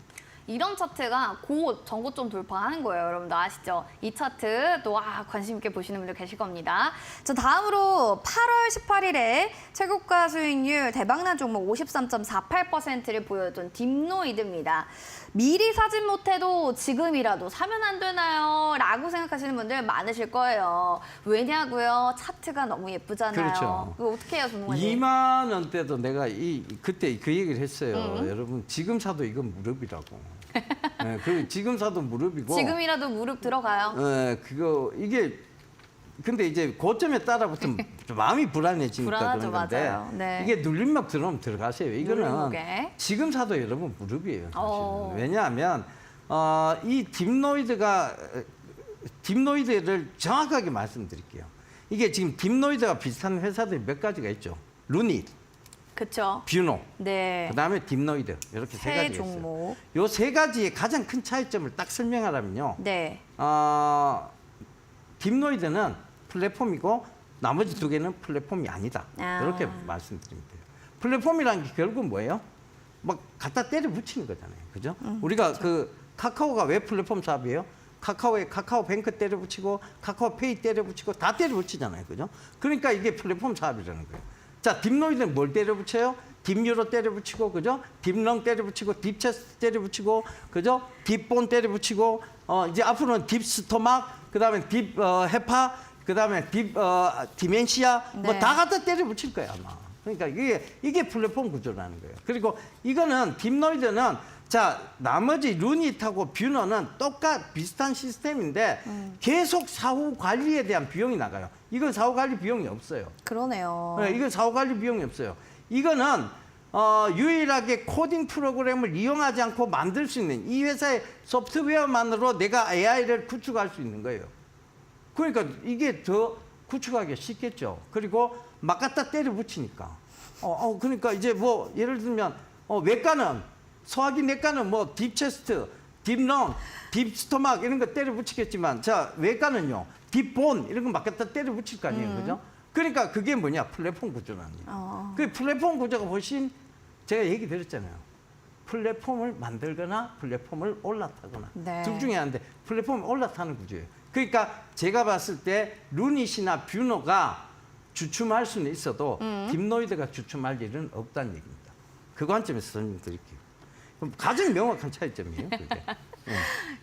이런 차트가 곧 전고점 돌파하는 거예요. 여러분들 아시죠? 이 차트 또 관심 있게 보시는 분들 계실 겁니다. 자, 다음으로 8월 18일에 최고가 수익률 대박난 종목 53.48%를 보여준 딥노이드입니다. 미리 사진 못해도 지금이라도 사면 안 되나요? 라고 생각하시는 분들 많으실 거예요. 왜냐고요? 차트가 너무 예쁘잖아요. 그렇죠. 이거 어떻게 해요, 전문가님? 2만 원대도 내가 그때 그 얘기를 했어요. 여러분 지금 사도 이건 무릎이라고. 네, 그리고 지금 사도 무릎이고. 지금이라도 무릎 들어가요. 네, 이게 근데 이제 고점에 따라붙으면 좀 마음이 불안해지니까 불안하죠, 그런 건데 맞아요. 네. 이게 눌림목 들어오면 들어가세요. 이거는 눌림목에. 지금 사도 여러분 무릎이에요. 사실은. 오. 왜냐하면 이 딥노이드를 정확하게 말씀드릴게요. 이게 지금 딥노이드가 비슷한 회사들이 몇 가지가 있죠. 루닛, 그렇죠. 뷰노, 네. 그다음에 딥노이드 이렇게 세 새 가지가 있어요. 종목. 요 세 가지의 가장 큰 차이점을 딱 설명하라면요. 네. 딥노이드는 플랫폼이고 나머지 두 개는 플랫폼이 아니다. 아. 이렇게 말씀드리면 돼요. 플랫폼이라는 게 결국은 뭐예요? 막 갖다 때려 붙이는 거잖아요. 그죠? 우리가 그 카카오가 왜 플랫폼 사업이에요? 카카오에 카카오뱅크 때려 붙이고 카카오페이 때려 붙이고 다 때려 붙이잖아요. 그죠? 그러니까 이게 플랫폼 사업이라는 거예요. 자, 딥노이드는 뭘 때려 붙여요? 딥유로 때려 붙이고, 그죠? 딥렁 때려 붙이고, 딥체스트 때려 붙이고, 그죠? 딥본 때려 붙이고, 이제 앞으로는 딥스토막, 그 다음에 딥 헤파, 그 다음에 디멘시아, 뭐 네. 다 갖다 때려 붙일 거야, 아마. 그러니까 이게 플랫폼 구조라는 거예요. 그리고 이거는 딥노이드는 자, 나머지 루닛하고 뷰너는 비슷한 시스템인데 계속 사후 관리에 대한 비용이 나가요. 이건 사후 관리 비용이 없어요. 그러네요. 네, 이건 사후 관리 비용이 없어요. 이거는 유일하게 코딩 프로그램을 이용하지 않고 만들 수 있는 이 회사의 소프트웨어만으로 내가 AI를 구축할 수 있는 거예요. 그러니까 이게 더 구축하기 쉽겠죠. 그리고 막 갖다 때려 붙이니까. 그러니까 이제 뭐 예를 들면 외과는 소화기 내과는 뭐 딥체스트, 딥렁, 딥스토막 이런 거 때려 붙이겠지만 자 외과는요 딥본 이런 거 막 갖다 때려 붙일 거 아니에요, 그죠? 그러니까 그게 뭐냐 플랫폼 구조라는 거예요. 그 플랫폼 구조가 훨씬 제가 얘기 드렸잖아요. 플랫폼을 만들거나 플랫폼을 올라타거나 네. 둘 중에 하나인데 플랫폼을 올라타는 구조예요. 그러니까 제가 봤을 때 루닛이나 뷰노가 주춤할 수는 있어도 딥노이드가 주춤할 일은 없다는 얘기입니다. 그 관점에서 설명드릴게요. 그럼 가장 명확한 차이점이에요. 그게.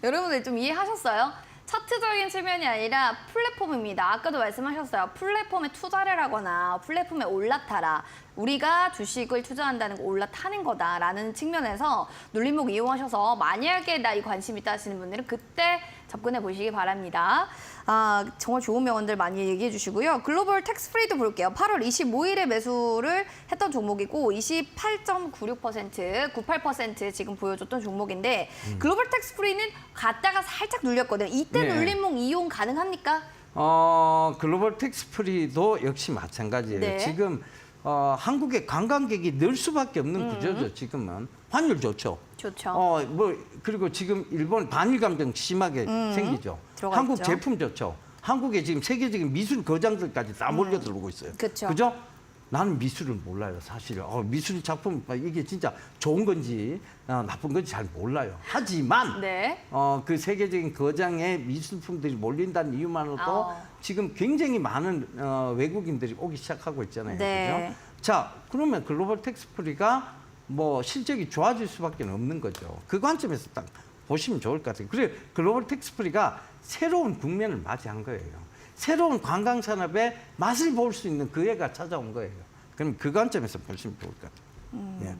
여러분들 좀 이해하셨어요? 차트적인 측면이 아니라 플랫폼입니다. 아까도 말씀하셨어요. 플랫폼에 투자를 하거나 플랫폼에 올라타라. 우리가 주식을 투자한다는 거 올라타는 거다라는 측면에서 눌림목 이용하셔서 만약에 나 이 관심 있다 하시는 분들은 그때 접근해 보시기 바랍니다. 정말 좋은 명언들 많이 얘기해 주시고요. 글로벌 텍스프리도 볼게요. 8월 25일에 매수를 했던 종목이고 28.96%, 98% 지금 보여줬던 종목인데 글로벌 텍스프리는 갔다가 살짝 눌렸거든요. 이때 네. 눌림목 이용 가능합니까? 글로벌 텍스프리도 역시 마찬가지예요. 네. 지금 한국의 관광객이 늘 수밖에 없는 구조죠. 지금은 환율 좋죠. 좋죠. 그리고 지금 일본 반일 감정 심하게 생기죠. 들어가 한국 있죠. 제품 좋죠. 한국에 지금 세계적인 미술 거장들까지 다 몰려들어오고 있어요. 그쵸. 그죠? 나는 미술을 몰라요, 사실. 미술 작품 이게 진짜 좋은 건지 나쁜 건지 잘 몰라요. 하지만 네. 그 세계적인 거장의 미술품들이 몰린다는 이유만으로도 지금 굉장히 많은 외국인들이 오기 시작하고 있잖아요. 네. 그죠? 자, 그러면 글로벌 텍스프리가 뭐 실적이 좋아질 수밖에 없는 거죠. 그 관점에서 딱 보시면 좋을 것 같아요. 그리고 글로벌 텍스프리가 새로운 국면을 맞이한 거예요. 새로운 관광 산업의 맛을 볼 수 있는 그 해가 찾아온 거예요. 그럼 그 관점에서 보시면 좋을 것 같아요. 예.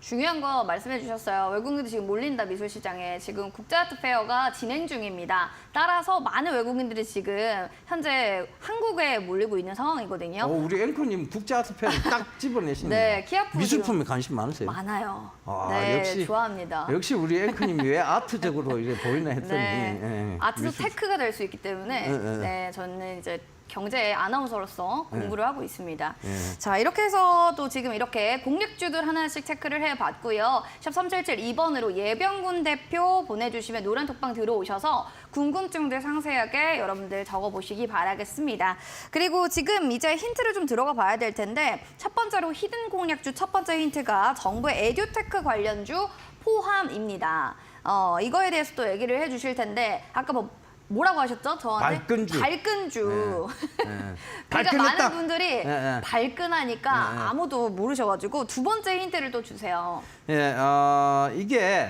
중요한 거 말씀해 주셨어요. 외국인들이 지금 몰린다 미술 시장에. 지금 국제아트 페어가 진행 중입니다. 따라서 많은 외국인들이 지금 현재 한국에 몰리고 있는 상황이거든요. 우리 앵커님 국제아트 페어 딱 집어내시네요. 네, 키아프 미술품에 관심 많으세요? 많아요. 아, 네, 역시, 좋아합니다. 역시 우리 앵커님이 왜 아트적으로 이래 보이나 했더니 네, 아트도 미술- 테크가 될 수 있기 때문에 네, 저는 이제 경제 아나운서로서 공부를 하고 있습니다. 자, 이렇게 해서 또 지금 이렇게 공략주들 하나씩 체크를 해봤고요. 샵 3772번으로 예병군 대표 보내주시면 노란 톡방 들어오셔서 궁금증들 상세하게 여러분들 적어보시기 바라겠습니다. 그리고 지금 이제 힌트를 좀 들어가 봐야 될 텐데 첫 번째로 히든 공략주 첫 번째 힌트가 정부의 에듀테크 관련주 포함입니다. 이거에 대해서 또 얘기를 해주실 텐데 아까 뭐라고 하셨죠? 저한테? 발끈주. 발끈주. 네. 그러니까 발끈했다. 많은 분들이 네. 발끈하니까 아무도 모르셔가지고 두 번째 힌트를 또 주세요. 예, 이게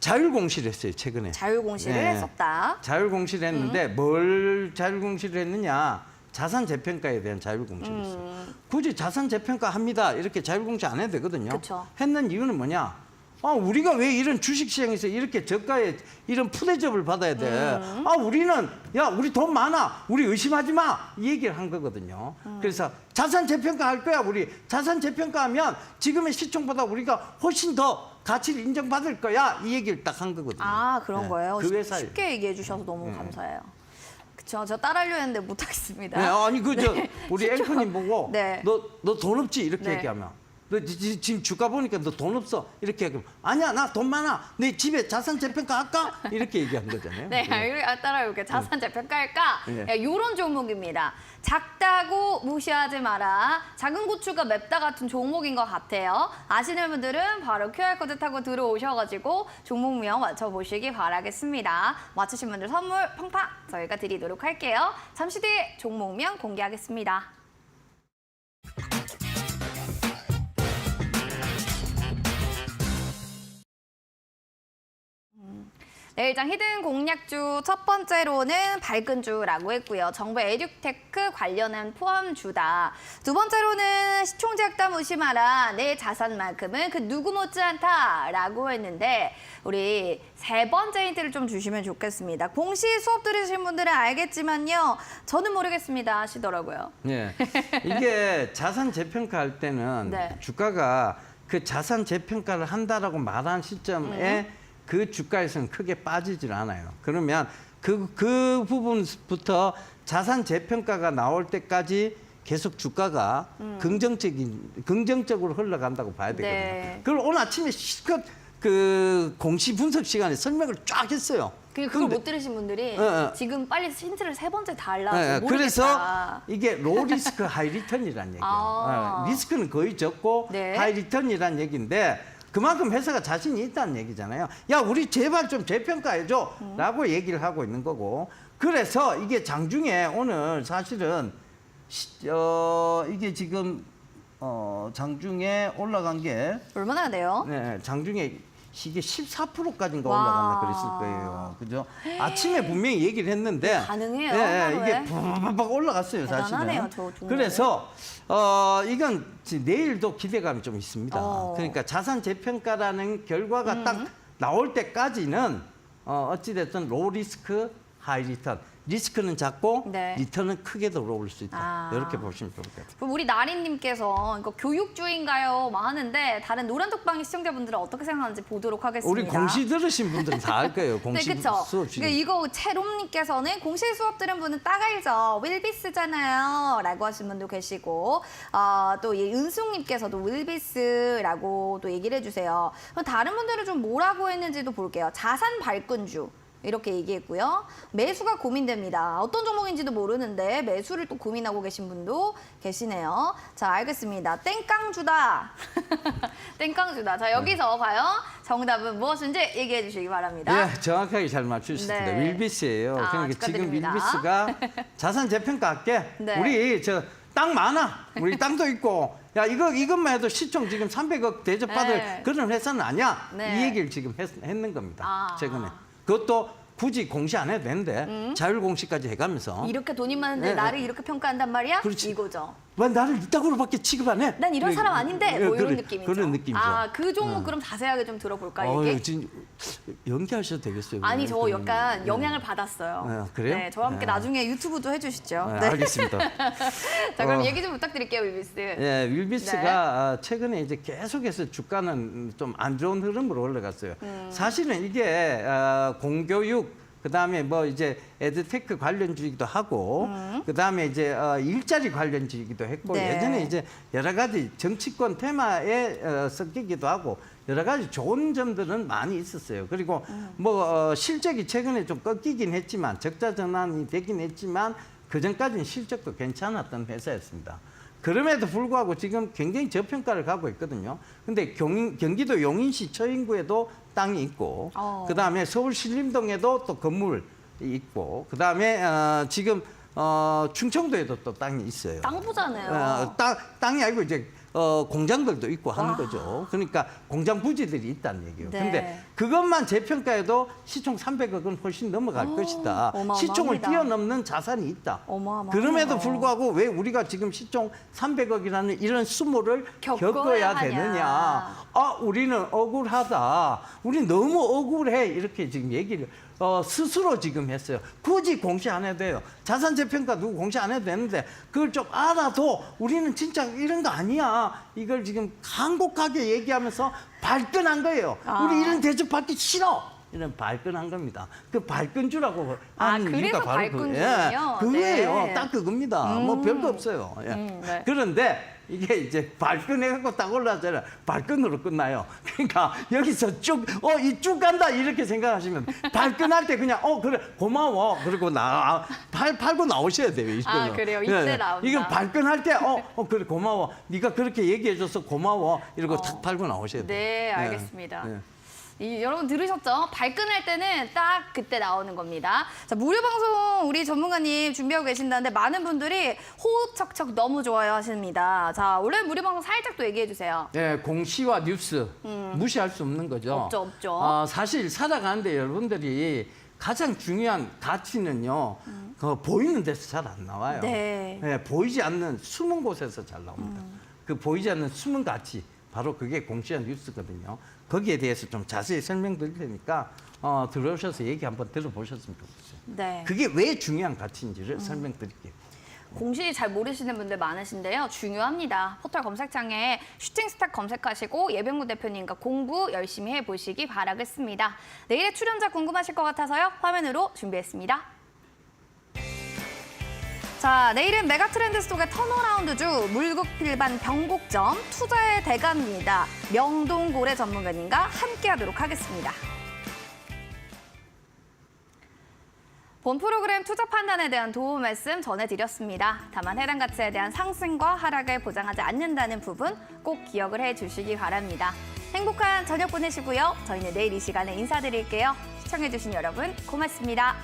자율공시를 했어요, 최근에. 자율공시를 네. 했었다. 자율공시를 했는데 뭘 자율공시를 했느냐? 자산 재평가에 대한 자율공시를 했어요. 굳이 자산 재평가 합니다. 이렇게 자율공시 안 해도 되거든요. 그쵸. 했는 이유는 뭐냐? 우리가 왜 이런 주식시장에서 이렇게 저가에 이런 푸대접을 받아야 돼? 우리는, 야, 우리 돈 많아. 우리 의심하지 마. 이 얘기를 한 거거든요. 그래서 자산 재평가 할 거야, 우리. 자산 재평가하면 지금의 시총보다 우리가 훨씬 더 가치를 인정받을 거야. 이 얘기를 딱 한 거거든요. 그런 네, 거예요? 그 회사에. 쉽게 얘기해 주셔서 너무 감사해요. 그쵸, 저 따라하려 했는데 못하겠습니다. 네, 아니, 우리 앵커님 보고 네. 너 돈 없지? 이렇게 네. 얘기하면. 너 지금 주가 보니까 너 돈 없어. 이렇게 얘기하면 아니야, 나 돈 많아. 내 집에 자산 재평가 할까? 이렇게 얘기한 거잖아요. 네, 따라올게. 자산 재평가할까? 네. 이런 종목입니다. 작다고 무시하지 마라. 작은 고추가 맵다 같은 종목인 것 같아요. 아시는 분들은 바로 QR코드 타고 들어오셔가지고 종목명 맞춰보시기 바라겠습니다. 맞추신 분들 선물 팡팡 저희가 드리도록 할게요. 잠시 뒤에 종목명 공개하겠습니다. 네, 일단 히든 공략주 첫 번째로는 발끈주라고 했고요. 정부의 에듀테크 관련한 포함주다. 두 번째로는 시총제약다 무시마라. 내 자산만큼은 그 누구 못지않다라고 했는데 우리 세 번째 힌트를 좀 주시면 좋겠습니다. 공시 수업 들으신 분들은 알겠지만요. 저는 모르겠습니다 하시더라고요. 네. 이게 자산 재평가할 때는 네. 주가가 그 자산 재평가를 한다라고 말한 시점에 그 주가에서는 크게 빠지질 않아요. 그러면 그 부분부터 자산 재평가가 나올 때까지 계속 주가가 긍정적으로 흘러간다고 봐야 되거든요. 네. 그걸 오늘 아침에 실컷 그 공시 분석 시간에 설명을 쫙 했어요. 그걸 못 들으신 분들이 지금 빨리 힌트를 세 번째 달라고 모르겠다. 그래서 이게 로 리스크 하이 리턴이라는 얘기예요. 리스크는 거의 적고 네. 하이 리턴이라는 얘기인데 그만큼 회사가 자신이 있다는 얘기잖아요. 야, 우리 제발 좀 재평가해줘 라고 얘기를 하고 있는 거고. 그래서 이게 장중에 오늘 사실은 이게 지금 장중에 올라간 게 얼마나 돼요? 네, 장중에 이게 14%까지인가 와. 올라갔나 그랬을 거예요. 그죠? 아침에 분명히 얘기를 했는데 가능해요, 예, 하루에? 이게 팍팍 올라갔어요, 대단하네요, 사실은. 저 종목은. 그래서 이건 내일도 기대감이 좀 있습니다. 그러니까 자산 재평가라는 결과가 딱 나올 때까지는 어찌됐든 로우 리스크, 하이 리턴. 리스크는 작고 네. 리턴은 크게 들어올 수 있다. 아. 이렇게 보시면 좋을 것 같아요. 그럼 우리 나린님께서 이거 교육주인가요? 막 하는데 다른 노란톡방의 시청자분들은 어떻게 생각하는지 보도록 하겠습니다. 우리 공시 들으신 분들은 다 알 거예요. 네, 공시 그렇죠. 수업 중에. 이거 채롬님께서는 공시 수업 들은 분은 딱 알죠. 윌비스잖아요. 라고 하신 분도 계시고 또 이 은숙님께서도 윌비스라고 또 얘기를 해주세요. 그럼 다른 분들은 좀 뭐라고 했는지도 볼게요. 자산 발끈주. 이렇게 얘기했고요. 매수가 고민됩니다. 어떤 종목인지도 모르는데 매수를 또 고민하고 계신 분도 계시네요. 자, 알겠습니다. 땡깡주다. 땡깡주다. 자, 여기서 과연 정답은 무엇인지 얘기해 주시기 바랍니다. 예, 정확하게 잘 맞추셨습니다. 네. 윌비스예요. 아, 그러니까 지금 축하드립니다. 윌비스가 자산 재평가할게. 네. 우리 땅 많아. 우리 땅도 있고. 야, 이것만 해도 시총 지금 300억 대접받을 네. 그런 회사는 아니야. 네. 이 얘기를 지금 했는 겁니다. 아. 최근에. 그것도 굳이 공시 안 해도 되는데 자율 공시까지 해가면서 이렇게 돈이 많은데 네, 나를 이렇게 평가한단 말이야? 그렇지. 이거죠. 왜 나를 이따구로밖에 취급 안 해? 난 이런 사람 아닌데 뭐 이런 그래, 느낌이죠. 그런 느낌이죠. 아, 그 종목 그럼 자세하게 좀 들어볼까요, 이게? 지금 연기하셔도 되겠어요. 아니, 저 그러면. 약간 영향을 받았어요. 네, 그래요? 네, 저와 함께 네. 나중에 유튜브도 해주시죠. 네, 네. 알겠습니다. 자, 그럼 어. 얘기 좀 부탁드릴게요, 윌비스. 예, 윌비스가 최근에 이제 계속해서 주가는 좀 안 좋은 흐름으로 올라갔어요. 사실은 이게 공교육 그다음에 뭐 이제 에드테크 관련주이기도 하고 그다음에 이제 일자리 관련주이기도 했고 네. 예전에 이제 여러 가지 정치권 테마에 섞이기도 하고 여러 가지 좋은 점들은 많이 있었어요. 그리고 뭐 실적이 최근에 좀 꺾이긴 했지만 적자 전환이 되긴 했지만 그 전까지는 실적도 괜찮았던 회사였습니다. 그럼에도 불구하고 지금 굉장히 저평가를 가고 있거든요. 근데 경기도 용인시 처인구에도 땅이 있고, 그다음에 서울 신림동에도 또 건물이 있고, 그다음에 지금 충청도에도 또 땅이 있어요. 땅 부자네요. 땅이 아니고 이제 공장들도 있고 하는 거죠. 그러니까 공장 부지들이 있다는 얘기예요. 네. 근데 그것만 재평가해도 시총 300억은 훨씬 넘어갈 것이다. 어마어마합니다. 시총을 뛰어넘는 자산이 있다. 어마어마하네요. 그럼에도 불구하고 왜 우리가 지금 시총 300억이라는 이런 수모를 겪어야 겪어야 되느냐. 하냐. 우리는 억울하다. 우리 너무 억울해. 이렇게 지금 얘기를 스스로 지금 했어요. 굳이 공시 안 해도 돼요. 자산 재평가 누구 공시 안 해도 되는데 그걸 좀 알아도 우리는 진짜 이런 거 아니야. 이걸 지금 간곡하게 얘기하면서 발끈한 거예요. 우리 이런 대접 받기 싫어. 이런 발끈한 겁니다. 그 발끈주라고 하는 그래서 이유가 바로 발끈주군요. 그거예요. 네. 딱 그겁니다. 뭐 별거 없어요. 예. 네. 그런데 이게 이제 발끈해갖고 딱 올라왔잖아요. 발끈으로 끝나요. 그러니까 여기서 쭉 간다 이렇게 생각하시면 발끈할 때 그냥 그래 고마워 그리고 팔고 나오셔야 돼요. 이거는. 그래요? 이때 나온다. 이건 발끈할 때 그래 고마워. 네가 그렇게 얘기해줘서 고마워 이러고 탁 팔고 나오셔야 돼요. 네, 알겠습니다. 네. 여러분 들으셨죠? 발끈할 때는 딱 그때 나오는 겁니다. 자, 무료 방송 우리 전문가님 준비하고 계신다는데 많은 분들이 호흡 척척 너무 좋아요 하십니다. 자, 원래 무료 방송 살짝 또 얘기해 주세요. 네, 공시와 뉴스 무시할 수 없는 거죠. 없죠. 사실 살아가는데 여러분들이 가장 중요한 가치는요. 보이는 데서 잘 안 나와요. 네. 보이지 않는 숨은 곳에서 잘 나옵니다. 그 보이지 않는 숨은 가치 바로 그게 공시와 뉴스거든요. 거기에 대해서 좀 자세히 설명드릴 테니까 들어오셔서 얘기 한번 들어보셨으면 좋겠어요. 네. 그게 왜 중요한 가치인지를 설명드릴게요. 공시 잘 모르시는 분들 많으신데요. 중요합니다. 포털 검색창에 슈팅스타 검색하시고 예병구 대표님과 공부 열심히 해보시기 바라겠습니다. 내일의 출연자 궁금하실 것 같아서요. 화면으로 준비했습니다. 자, 내일은 메가트렌드 속의 턴어라운드주 물국필반 병곡점 투자의 대가입니다. 명동고래 전문가님과 함께하도록 하겠습니다. 본 프로그램 투자 판단에 대한 도움 말씀 전해드렸습니다. 다만 해당 가치에 대한 상승과 하락을 보장하지 않는다는 부분 꼭 기억을 해주시기 바랍니다. 행복한 저녁 보내시고요. 저희는 내일 이 시간에 인사드릴게요. 시청해주신 여러분 고맙습니다.